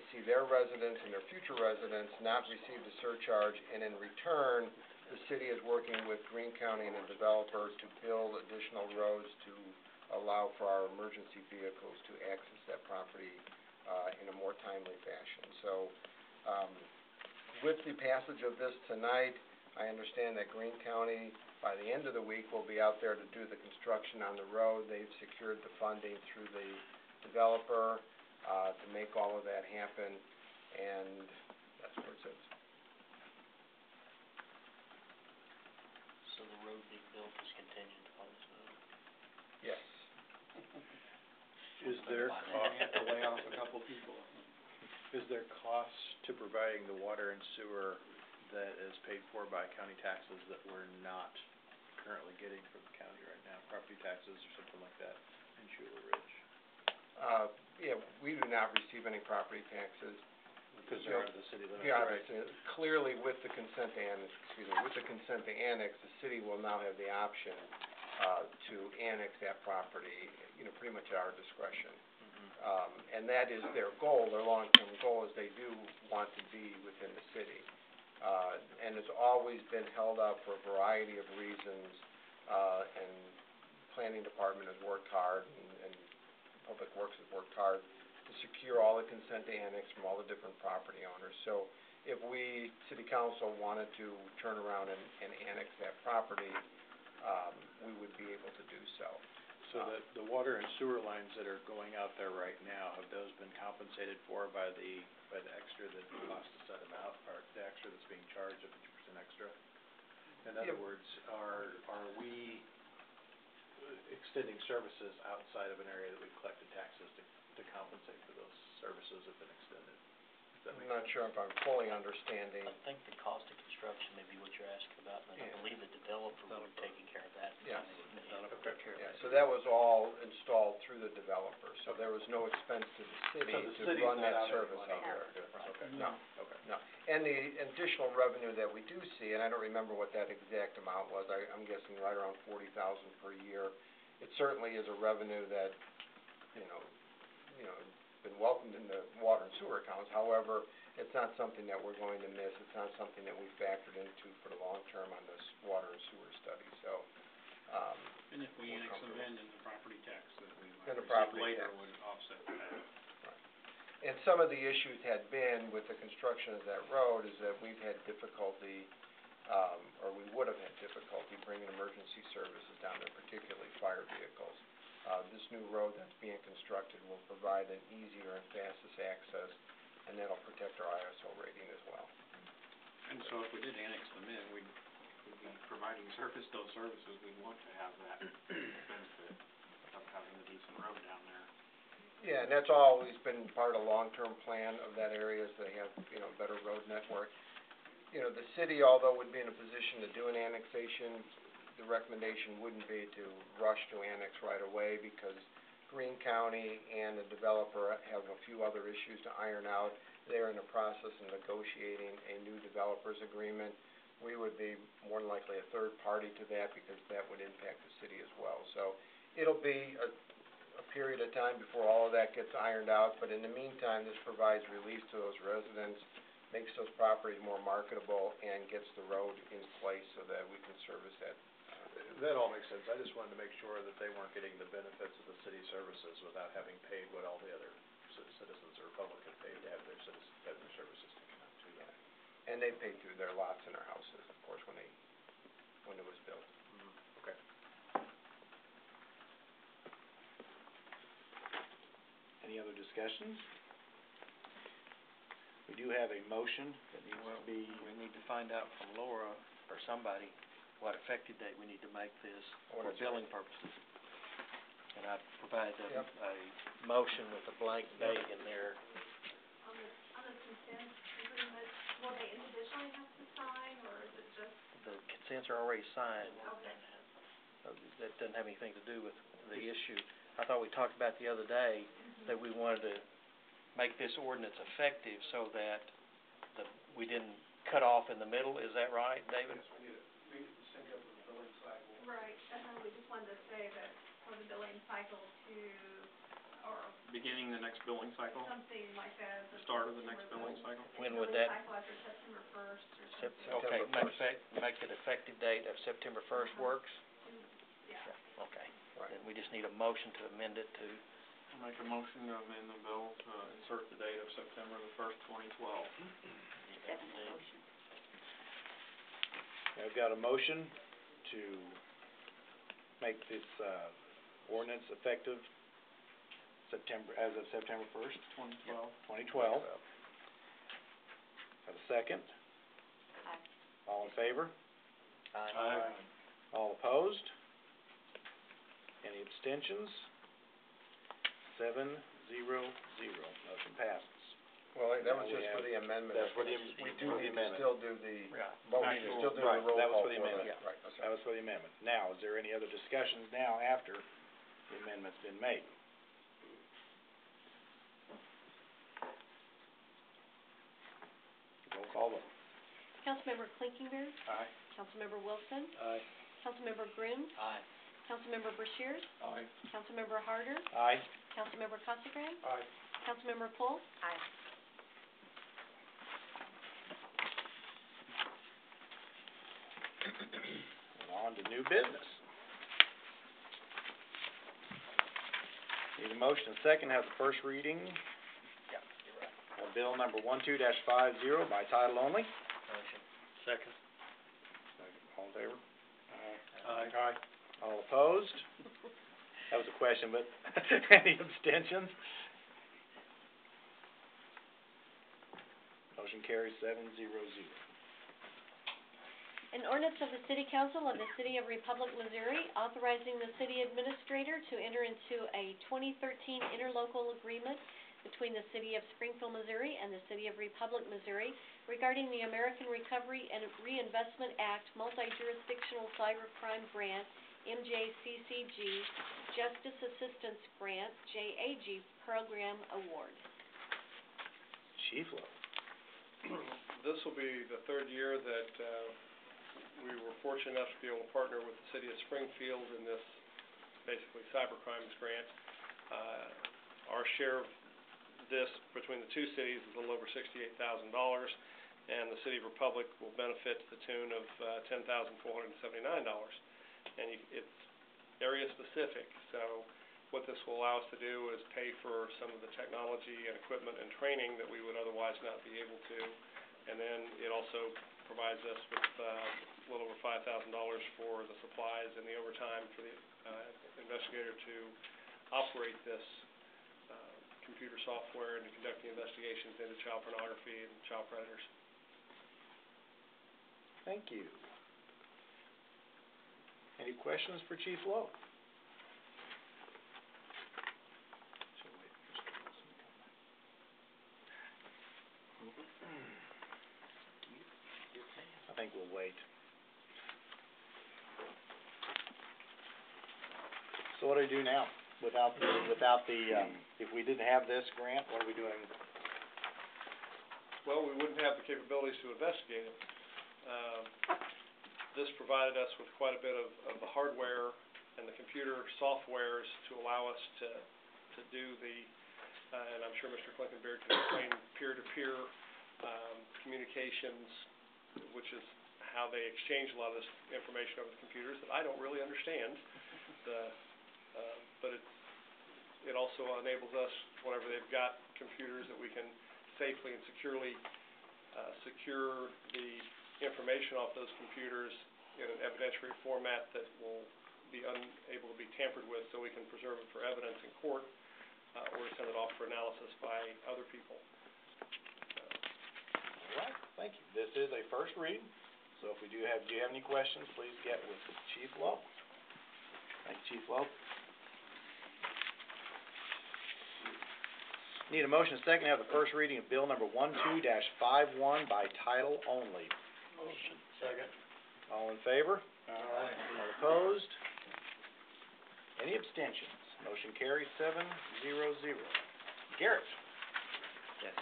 see their residents and their future residents not receive the surcharge, and in return, the city is working with Greene County and a developer to build additional roads to allow for our emergency vehicles to access that property in a more timely fashion. So, with the passage of this tonight, I understand that Greene County, by the end of the week, will be out there to do the construction on the road. They've secured the funding through the developer to make all of that happen, and that's where it sits. So the road being built is contingent upon this vote? Yes. Is there We have to lay off a couple people. Is there cost to providing the water and sewer that is paid for by county taxes that we're not currently getting from the county right now? Property taxes or something like that in Shula Ridge? Yeah, we do not receive any property taxes. Because they're out of the city limits, Yeah, right? clearly with the consent to annex, the city will now have the option to annex that property, pretty much at our discretion. And that is their goal, their long-term goal is they do want to be within the city. And it's always been held up for a variety of reasons, and planning department has worked hard, and Public Works has worked hard to secure all the consent to annex from all the different property owners. So if we, city council, wanted to turn around and annex that property, we would be able to do so. So the water and sewer lines that are going out there right now, have those been compensated for by the extra that it costs to set them out, or the extra that's being charged, the 50% extra? In other words, are we extending services outside of an area that we've collected taxes to to compensate for those services if it extended. Does that I'm make not sense? sure if I'm fully understanding. I think the cost of construction may be what you're asking about, and I Yeah. believe the developer would be taking care of that. Yeah. Developer took care of Yeah, that. so that was all installed through the developer, so there was no expense to the city So the to city's run not that out any service money out here. there. Good. Okay. No, Okay. no. And the additional revenue that we do see, and I don't remember what that exact amount was, I'm guessing right around 40,000 per year. It certainly is a revenue that, you know, been welcomed in the water and sewer accounts. However, it's not something that we're going to miss. It's not something that we factored into for the long term on this water and sewer study, so, And if we we're annex them comfortable. in, then the property tax that we Then the might receive property later tax. would offset that. And some of the issues had been with the construction of that road is that we've had difficulty, or we would have had difficulty bringing emergency services down there, particularly fire vehicles. This new road that's being constructed will provide an easier and fastest access, and that'll protect our ISO rating as well. And so if we did annex them in, we'd be providing those services, we'd want to have that benefit of having a decent road down there. Yeah, and that's always been part of the long-term plan of that area, is they have, better road network. The city, although would be in a position to do an annexation, the recommendation wouldn't be to rush to annex right away, because Greene County and the developer have a few other issues to iron out. They're in the process of negotiating a new developers agreement. We would be more than likely a third party to that, because that would impact the city as well. So it'll be a period of time before all of that gets ironed out, but in the meantime, this provides relief to those residents, makes those properties more marketable, and gets the road in place so that we can service that. That all makes sense. I just wanted to make sure that they weren't getting the benefits of the city services without having paid what all the other citizens or public have paid to have their services taken out to them. And they paid through their lots and their houses, of course, when it was built. Okay. Any other discussions? We do have a motion that needs to be, We need to find out from Laura or somebody what effective date we need to make this for billing purposes. And I provided Yep. a motion with a blank date in there. On the consent agreement, will they individually have to sign, or is it just, The consents are already signed. okay? That doesn't have anything to do with the issue. I thought we talked about the other day that we wanted to make this ordinance effective so that we didn't cut off in the middle. Is that right, David? Right, we just wanted to say that for the billing cycle or Beginning the next billing cycle, something like that. the start of the next billing cycle. When would that? Cycle after September 1st or something. Okay, September make it effective date of September 1st works? Yeah. Okay. Right. Then we just need a motion to amend it to, I'll make a motion to amend the bill to insert the date of September the 1st, 2012. I've got a motion to make this, ordinance effective as of September 1st, 2012. Have a second? Aye. All in favor? Aye. All opposed? Any abstentions? 7-0-0, motion passes. Well, that was Now we just for have- the amendment. That's for the We am- do for the need to amendment. still do the Yeah. vote, we can still do the Right, roll that was call for the that. amendment. Right, okay. That was for the amendment. Now, is there any other discussions now after the amendment's been made? Roll call vote. Councilmember Clinkingerg, Aye. Councilmember Wilson, Aye. Councilmember Grooms, aye. Councilmember Brashears, Aye. Councilmember Harder, Aye. Councilmember Casagran, Aye. Councilmember Pohl. Aye. And on to new business. Need a motion and second, have the first reading Yeah, you're right. of bill number 12-50 by title only. Motion. Second. All in favor? Aye. All opposed? That was a question, but any abstentions? Motion carries 7-0-0. An ordinance of the City Council of the City of Republic, Missouri, authorizing the city administrator to enter into a 2013 interlocal agreement between the City of Springfield, Missouri and the City of Republic, Missouri regarding the American Recovery and Reinvestment Act Multi-Jurisdictional Cybercrime Grant, MJCCG, Justice Assistance Grant, JAG Program Award. Chief Lowe. This will be the third year that, we were fortunate enough to be able to partner with the City of Springfield in this, basically, cybercrimes grant. Our share of this between the two cities is a little over $68,000, and the City of Republic will benefit to the tune of $10,479. And it's area specific, so what this will allow us to do is pay for some of the technology and equipment and training that we would otherwise not be able to. And then it also provides us with a little over $5,000 for the supplies and the overtime for the investigator to operate this computer software and to conduct the investigations into child pornography and child predators. Thank you. Any questions for Chief Lowe? I think we'll wait. So what do we do now? Without the, if we didn't have this grant, what are we doing? Well, we wouldn't have the capabilities to investigate it. This provided us with quite a bit of the hardware and the computer softwares to allow us to do the, and I'm sure Mr. Clinkenbeard can explain, peer-to-peer communications, which is how they exchange a lot of this information over the computers that I don't really understand. But it also enables us, whenever they've got computers, that we can safely and securely secure the information off those computers in an evidentiary format that will be unable to be tampered with, so we can preserve it for evidence in court, or to send it off for analysis by other people. All right, thank you. This is a first read, so if do you have any questions, please get with Chief Lowe. Thank you, Chief Lowe. Need a motion second to have the first reading of Bill number 12-51 by title only. Motion. Second. All in favor? Aye. All opposed? Any abstentions? Motion carries 7-0. Garrett? Yes.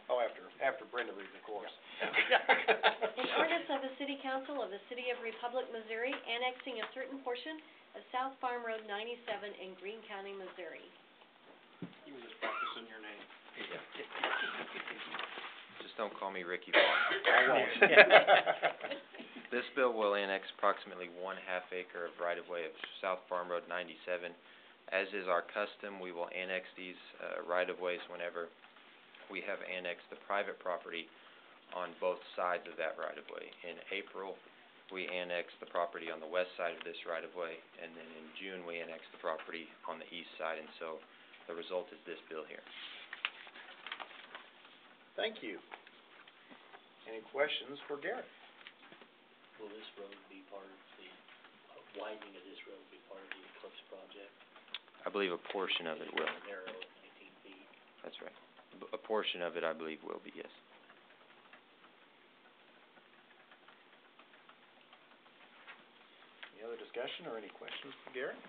Oh, after Brenda reads, of course. An ordinance of the City Council of the City of Republic, Missouri, annexing a certain portion of South Farm Road 97 in Greene County, Missouri. You were just practicing your name. Just don't call me Ricky Vaughn. I won't. This bill will annex approximately 1/2 acre of right-of-way of South Farm Road 97. As is our custom, we will annex these right-of-ways whenever we have annexed the private property on both sides of that right-of-way. In April, we annexed the property on the west side of this right-of-way, and then in June, we annexed the property on the east side, and so the result is this bill here. Thank you. Any questions for Garrett? Will this road be part of the, widening of this road be part of the Eclipse project? I believe a portion of it will. Narrow at 19 feet. That's right. A portion of it, I believe, will be, yes. Any other discussion or any questions for Garrett?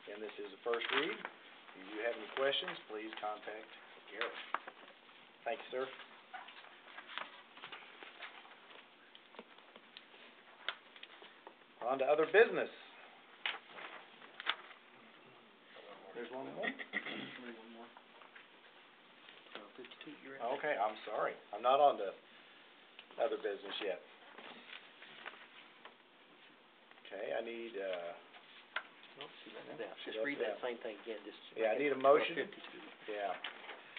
Again, this is a first read. If you have any questions, please contact Garrett. Thank you, sir. On to other business. There's one more? One more. 52, you're in. Okay, I'm sorry. I'm not on to other business yet. Okay, I need, Just read that same thing again, just. yeah, I need a motion. Yeah.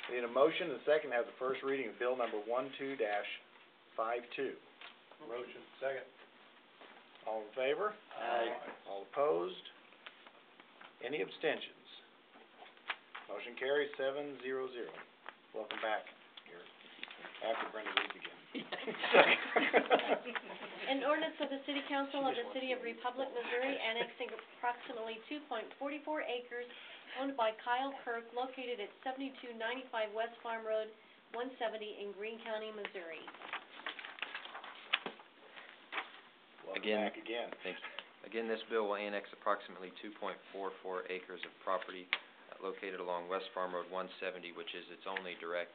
I need a motion and a second to have the first reading of bill number 12-52. Motion. Second. All in favor? Aye. All opposed? Any abstentions? Motion carries 7-0. Welcome back, Garrett. After Brenda reads again. An ordinance of the City Council of the City of Republic, Missouri, annexing approximately 2.44 acres owned by Kyle Kirk, located at 7295 West Farm Road, 170 in Greene County, Missouri. Welcome back again. Thank you. Again, this bill will annex approximately 2.44 acres of property located along West Farm Road 170, which is its only direct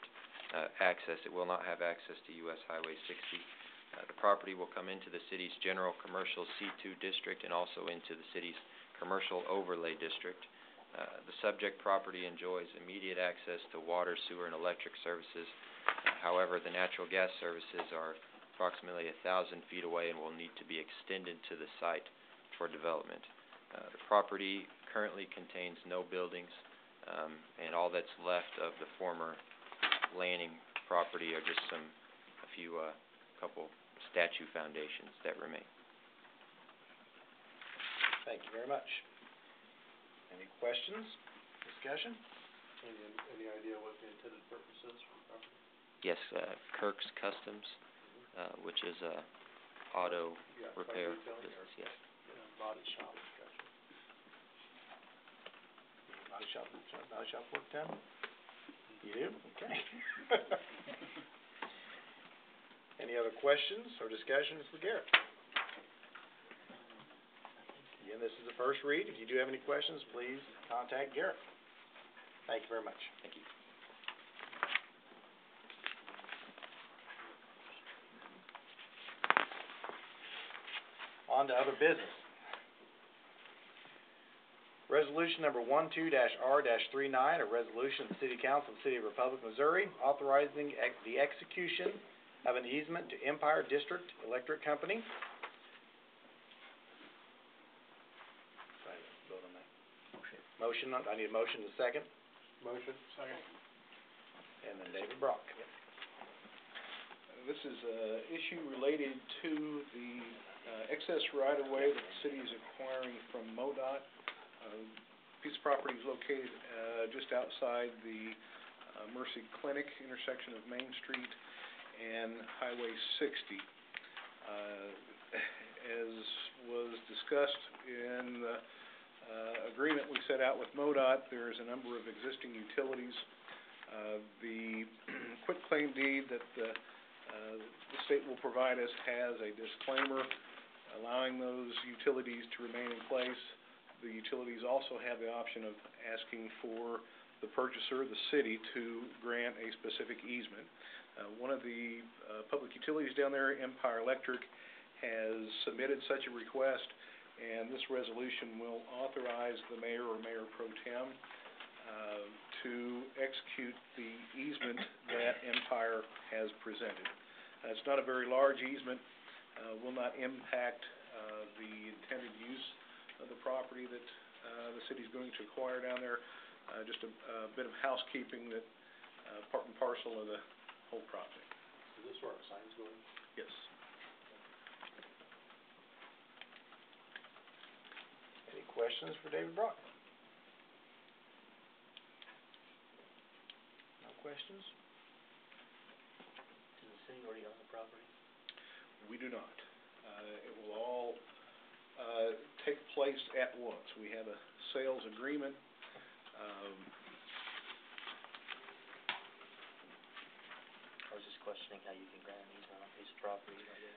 access. It will not have access to US Highway 60. The property will come into the city's general commercial C2 district and also into the city's commercial overlay district. The subject property enjoys immediate access to water, sewer, and electric services. However, the natural gas services are approximately 1,000 feet away and will need to be extended to the site for development. The property currently contains no buildings, and all that's left of the former Lanning property are just a few couple statue foundations that remain. Thank you very much. Any questions, discussion? Any idea what the intended purpose is for the property? Yes, Kirk's Customs, which is a auto repair business, yes. Body shop, gotcha. Body shop work done? You do? Okay. Any other questions or discussions for Garrett? Again, this is the first read. If you do have any questions, please contact Garrett. Thank you very much. Thank you. On to other business. Resolution number 12-R-39, a resolution of the City Council of the City of Republic, Missouri, authorizing the execution of an easement to Empire District Electric Company. Vote on that. Motion, I need a motion to second. Motion. Second. And then David Brock. This is an issue related to the excess right-of-way that the city is acquiring from MoDOT. Piece of property is located just outside the Mercy Clinic intersection of Main Street and Highway 60. As was discussed in the agreement we set out with MoDOT, there's a number of existing utilities. The quitclaim deed that the state will provide us has a disclaimer allowing those utilities to remain in place. The utilities also have the option of asking for the purchaser, the city, to grant a specific easement. One of the public utilities down there, Empire Electric, has submitted such a request, and this resolution will authorize the mayor or mayor pro tem to execute the easement that Empire has presented. It's not a very large easement, will not impact the intended use of the property that the city's going to acquire down there. Just a bit of housekeeping that part and parcel of the whole project. Is this where our sign's going? Yes. Any questions for David Brock? No questions? Does the city already own the property? We do not. It will all take place at once. We have a sales agreement. I was just questioning how you can grant an easement on a piece of property like that.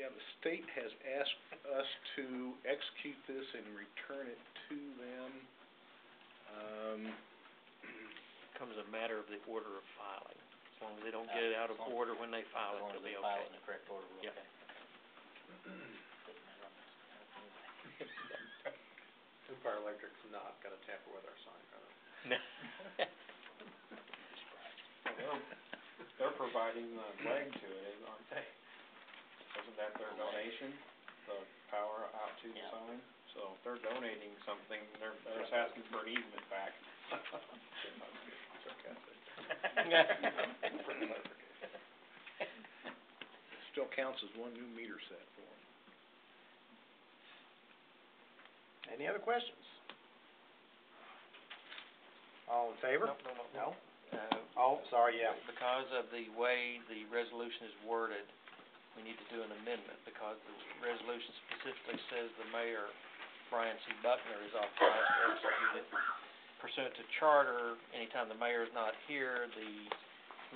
Yeah, the state has asked us to execute this and return it to them. Becomes a matter of the order of filing. As long as they don't get it out of order when they file it, they'll be okay. As long as they file it in the correct order, we're Yep. okay. Doesn't matter on this. Anyway. Empire Electric's not gonna tamper with our sign, are they? No. They're providing the leg to it, aren't they? Isn't that their donation, the power out to the sign? So if they're donating something, they're just asking for an easement back. Still counts as one new meter set for them. Any other questions? All in favor? No. Oh, sorry, yeah. Because of the way the resolution is worded, we need to do an amendment, because the resolution specifically says the mayor, Brian C. Buckner, is authorized to execute it. Pursuant to charter, anytime the mayor is not here, the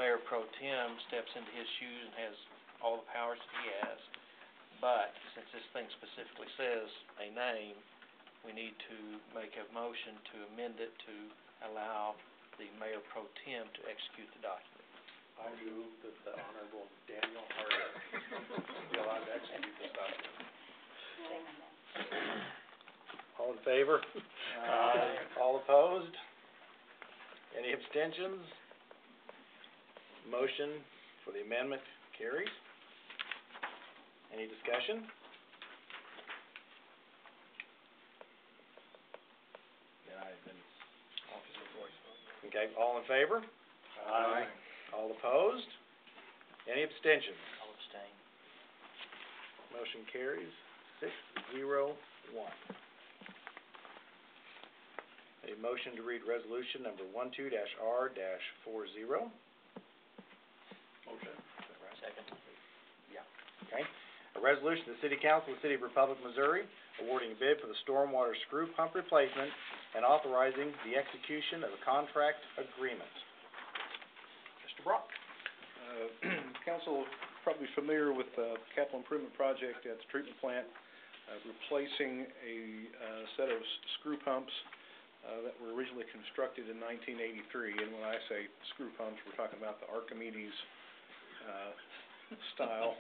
mayor pro tem steps into his shoes and has all the powers that he has. But since this thing specifically says a name, we need to make a motion to amend it to allow the mayor pro tem to execute the document. I move that the Honorable Daniel Harder be allowed to execute this document. All in favor? Aye. All opposed? Any abstentions? Motion for the amendment carries. Any discussion? Okay, all in favor? Aye. All opposed? Any abstentions? I'll abstain. Motion carries 6-0-1. A motion to read resolution number 12-R-40. Motion. Second. Okay. A resolution of the City Council of the City of Republic, Missouri, awarding a bid for the stormwater screw pump replacement and authorizing the execution of a contract agreement. Mr. Brock. Council probably familiar with the capital improvement project at the treatment plant, replacing a set of screw pumps that were originally constructed in 1983. And when I say screw pumps, we're talking about the Archimedes style.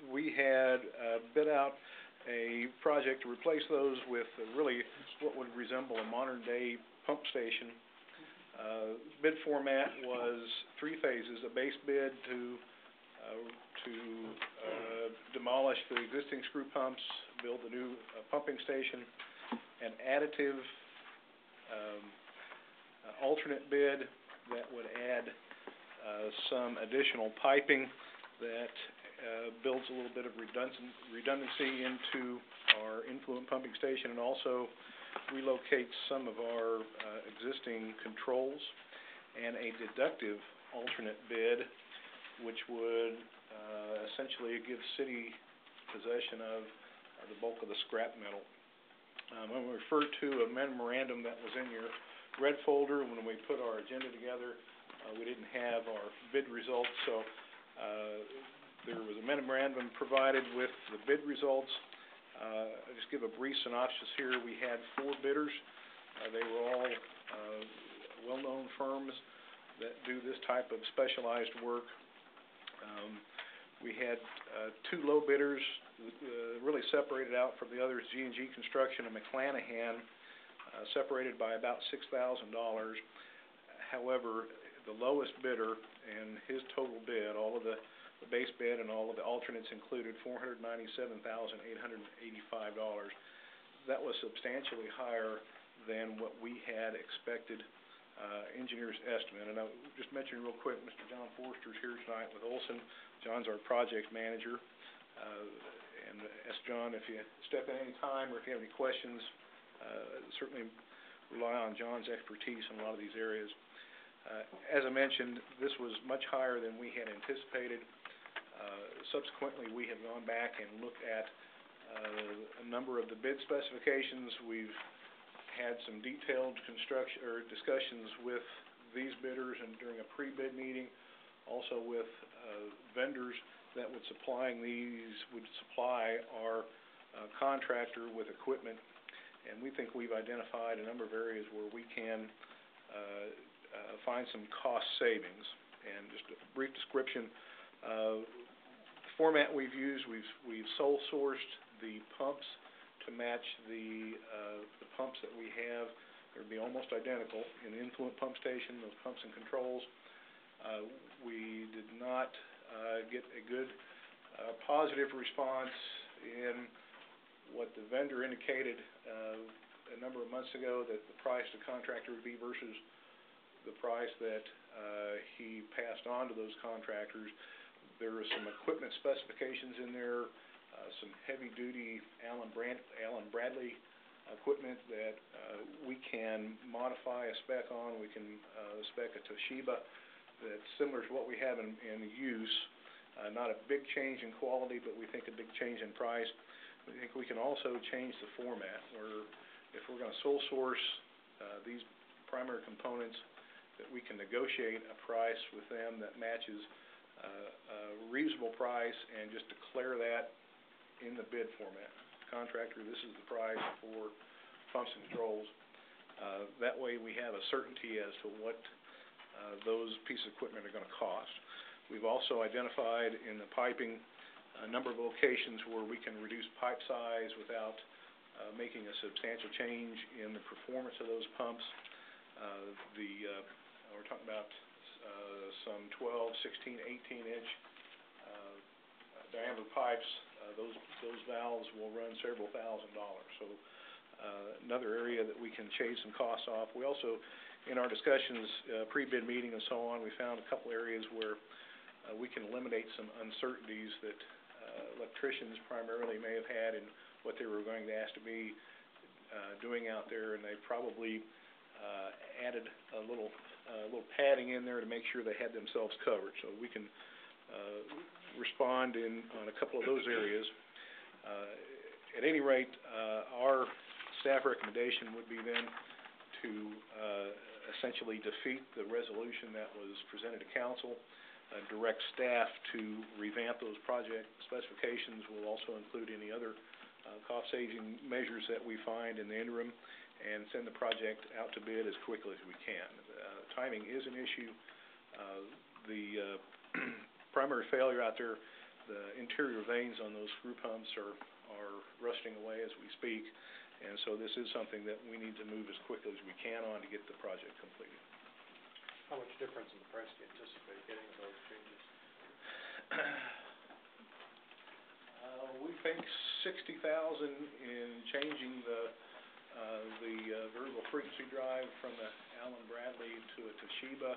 We had bid out a project to replace those with really what would resemble a modern-day pump station. Bid format was 3 phases: a base bid to demolish the existing screw pumps, build a new pumping station, an additive alternate bid that would add some additional piping that builds a little bit of redundancy into our influent pumping station, and also relocates some of our existing controls, and a deductive alternate bid which would essentially give city possession of the bulk of the scrap metal. When we refer to a memorandum that was in your red folder, when we put our agenda together, we didn't have our bid results, so there was a memorandum provided with the bid results. I'll just give a brief synopsis here. We had 4 bidders. They were all well-known firms that do this type of specialized work. We had 2 low bidders, really separated out from the others: G&G Construction and McClanahan, separated by about $6,000. However, the lowest bidder and his total bid, all of the base bid and all of the alternates included, $497,885. That was substantially higher than what we had expected, engineer's estimate. And I'll just mention real quick, Mr. John Forster's here tonight with Olson. John's our project manager. And ask John if you step in any time or if you have any questions. Certainly rely on John's expertise in a lot of these areas. As I mentioned, this was much higher than we had anticipated. Subsequently, we have gone back and looked at a number of the bid specifications. We've had some detailed discussions with these bidders and during a pre-bid meeting, also with vendors that would supply our contractor with equipment. And we think we've identified a number of areas where we can find some cost savings. And just a brief description of the format we've used: we've sole sourced the pumps to match the pumps that we have. They'd be almost identical in the influent pump station, those pumps and controls. We did not get a good positive response in what the vendor indicated a number of months ago that the price the contractor would be versus the price that he passed on to those contractors. There were some equipment specifications in there, some heavy-duty Allen Bradley equipment that, we can modify a spec on. We can, spec a Toshiba that's similar to what we have in use. Not a big change in quality, but we think a big change in price. We think we can also change the format, where if we're gonna sole source, these primary components, that we can negotiate a price with them that matches, a reasonable price and just declare that in the bid format. Contractor, this is the price for pumps and controls. That way we have a certainty as to what, those pieces of equipment are gonna cost. We've also identified in the piping a number of locations where we can reduce pipe size without, making a substantial change in the performance of those pumps. We're talking about, some 12, 16, 18-inch, diameter pipes. Those valves will run several $1,000s. So, another area that we can shave some costs off. We also, in our discussions, pre-bid meeting and so on, we found a couple areas where, we can eliminate some uncertainties that, electricians primarily may have had in what they were going to ask to be, doing out there, and they probably, added a little padding in there to make sure they had themselves covered. So we can, respond on a couple of those areas. At any rate, our staff recommendation would be then to, essentially defeat the resolution that was presented to council, direct staff to revamp those project specifications. We'll also include any other, cost-saving measures that we find in the interim, and send the project out to bid as quickly as we can. Timing is an issue. The primary failure out there, the interior vanes on those screw pumps are rusting away as we speak, and so this is something that we need to move as quickly as we can on to get the project completed. How much difference in the price do you anticipate getting with those changes? We think $60,000 in changing the variable frequency drive from the Allen Bradley to a Toshiba.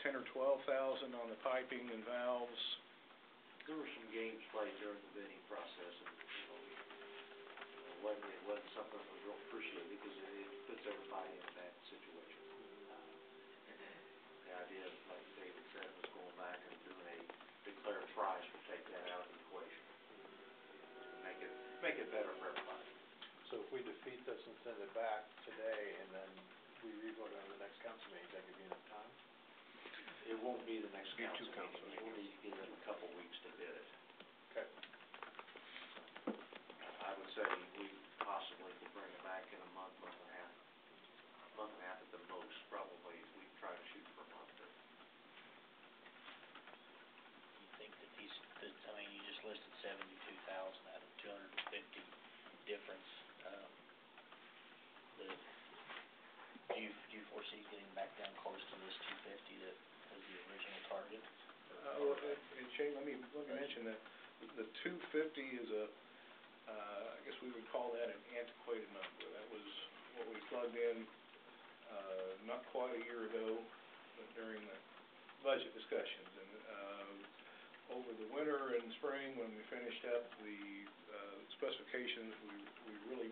$10,000 or $12,000 on the piping and valves. There were some games played during the bidding process, and, it wasn't something that was real appreciated, because it puts everybody in a bad situation. The idea, like David said, was going back and doing a declared price to take that out of the equation. Make it better for everybody. So if we defeat this and send it back today, and then we re-vote on the next council meeting, does that give you enough time? It won't be the next Be council two council meeting. We'll need to give them a couple weeks to bid it. Okay. I would say we possibly could bring it back in a month and a half at the most, probably. We try to shoot for a month. You think that you just listed 72,000 out of 250 difference, do you foresee getting back down close to this 250 that was the original target? And Shane, let me mention that the 250 is I guess we would call that an antiquated number. That was what we plugged in, not quite a year ago, but during the budget discussions. And, over the winter and spring, when we finished up the, specifications, we really,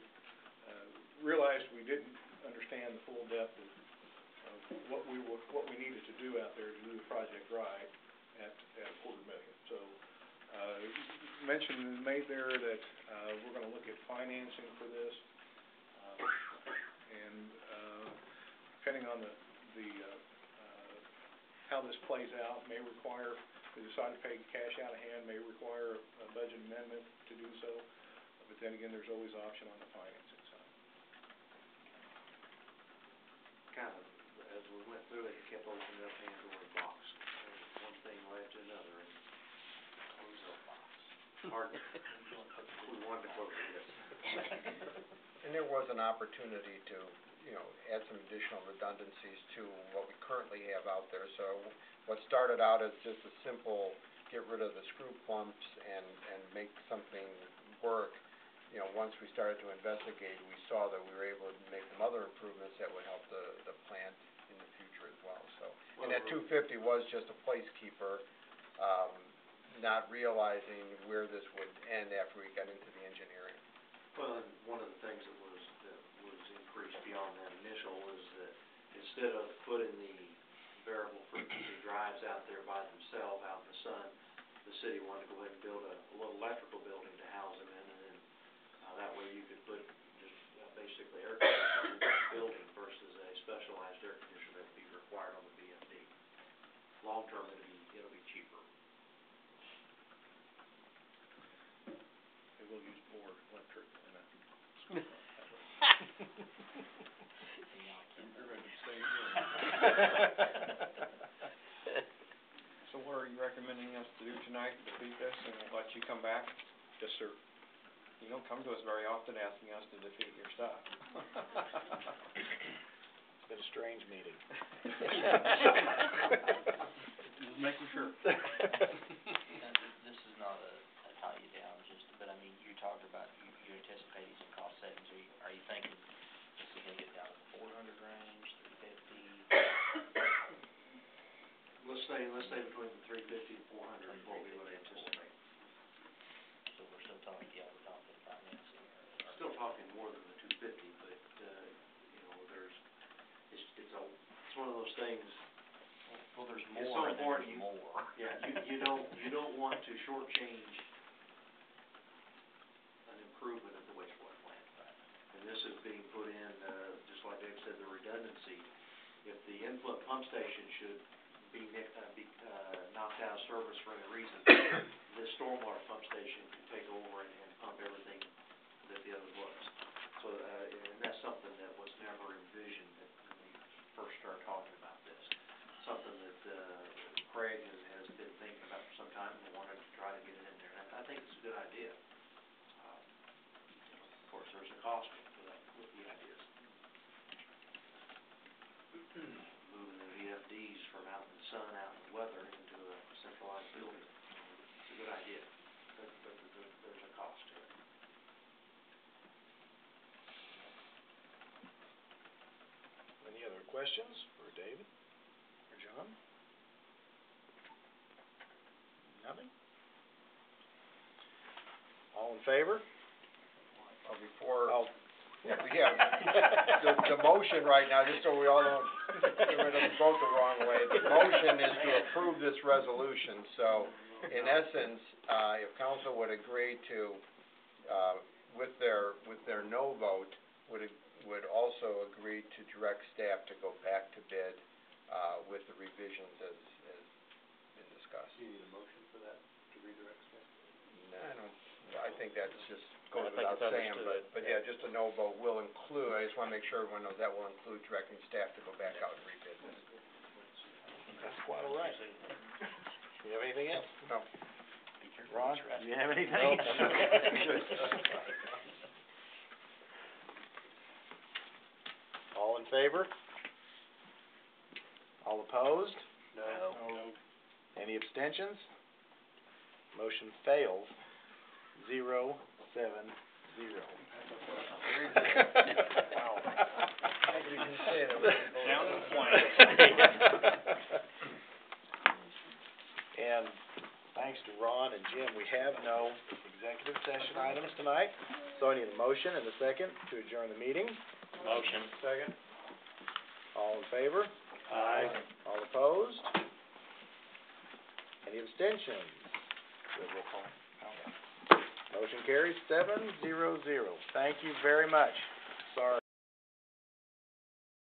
realized we didn't understand the full depth of what we needed to do out there to do the project right at $250,000. So, mention made there that, we're gonna look at financing for this, and, depending on how this plays out, may require, if we decide to pay cash out of hand, may require a budget amendment to do so. But then again, there's always option on the financing side. Kind of, as we went through it, it kept opening up Pandora's box. One thing led to another, and close that box. Hard, we wanted to close it, yes. And there was an opportunity to, add some additional redundancies to what we currently have out there. So what started out as just a simple get rid of the screw pumps and make something work, once we started to investigate, we saw that we were able to make some other improvements that would help the plant in the future as well. So, and that 250 was just a placekeeper, not realizing where this would end after we got into the engineering. Well, and one of the things that was increased beyond that initial was that instead of putting the variable frequency drives out there by themselves out in the sun, the city wanted to go ahead and build a little electrical building to house them in, and then, that way you could put just, basically air conditioning in the building versus a specialized air conditioner that would be required on the VFD. Long term, it'll be cheaper. It will use more electric than that. So what are you recommending us to do tonight, defeat this, and let you come back? Yes, sir. You don't come to us very often asking us to defeat your stuff. It's been a strange meeting. Just making sure. This is not a tie you down, but I mean, you talked about, you anticipating some cost savings. Are you thinking this is gonna get down to the 400 range, 350? Let's say between the 350 and 400 is what we would anticipate. So we're still talking financing. Still talking more than the 250, but, it's one of those things. Well, there's It's more, so and important. there's more. Yeah, you don't want to shortchange an improvement of the wastewater plant. And this is being put in, just like Dave said, the redundancy. If the inflow pump station should be knocked out of service for any reason, this stormwater pump station can take over and pump everything that the other was. So, and that's something that was never envisioned when we first started talking about this. Something that, Craig has been thinking about for some time and wanted to try to get it in there. And I think it's a good idea. Of course, there's a cost for that, with the ideas. Moving the VFDs from out in the sun, out in the weather, into a centralized building. It's a good idea, but there's a cost to it. Any other questions for David or John? Nothing? All in favor? Before, Oh, yeah, the motion right now, just so we all don't, everyone doesn't vote the wrong way, the motion is to approve this resolution. So, in essence, if council would agree to, with their no vote, would also agree to direct staff to go back to bid, with the revisions as been discussed. Do you need a motion for that, to redirect staff? No, I think that's just goes I think without it's saying, understood. but yeah, just a no vote will include, I just wanna make sure everyone knows that will include directing staff to go back out and rebid this. that's quite all right. You have anything else? No. Ron, do you have anything? No. All in favor? All opposed? No. Any abstentions? Motion fails, 0-7-0. Wow. Nobody can say that. Down to the point. And thanks to Ron and Jim, we have no executive session items tonight, so I need a motion and a second to adjourn the meeting. Motion. Second. All in favor? Aye. All opposed? Any abstentions? Good, roll call. Motion carries 7-0-0. Thank you very much.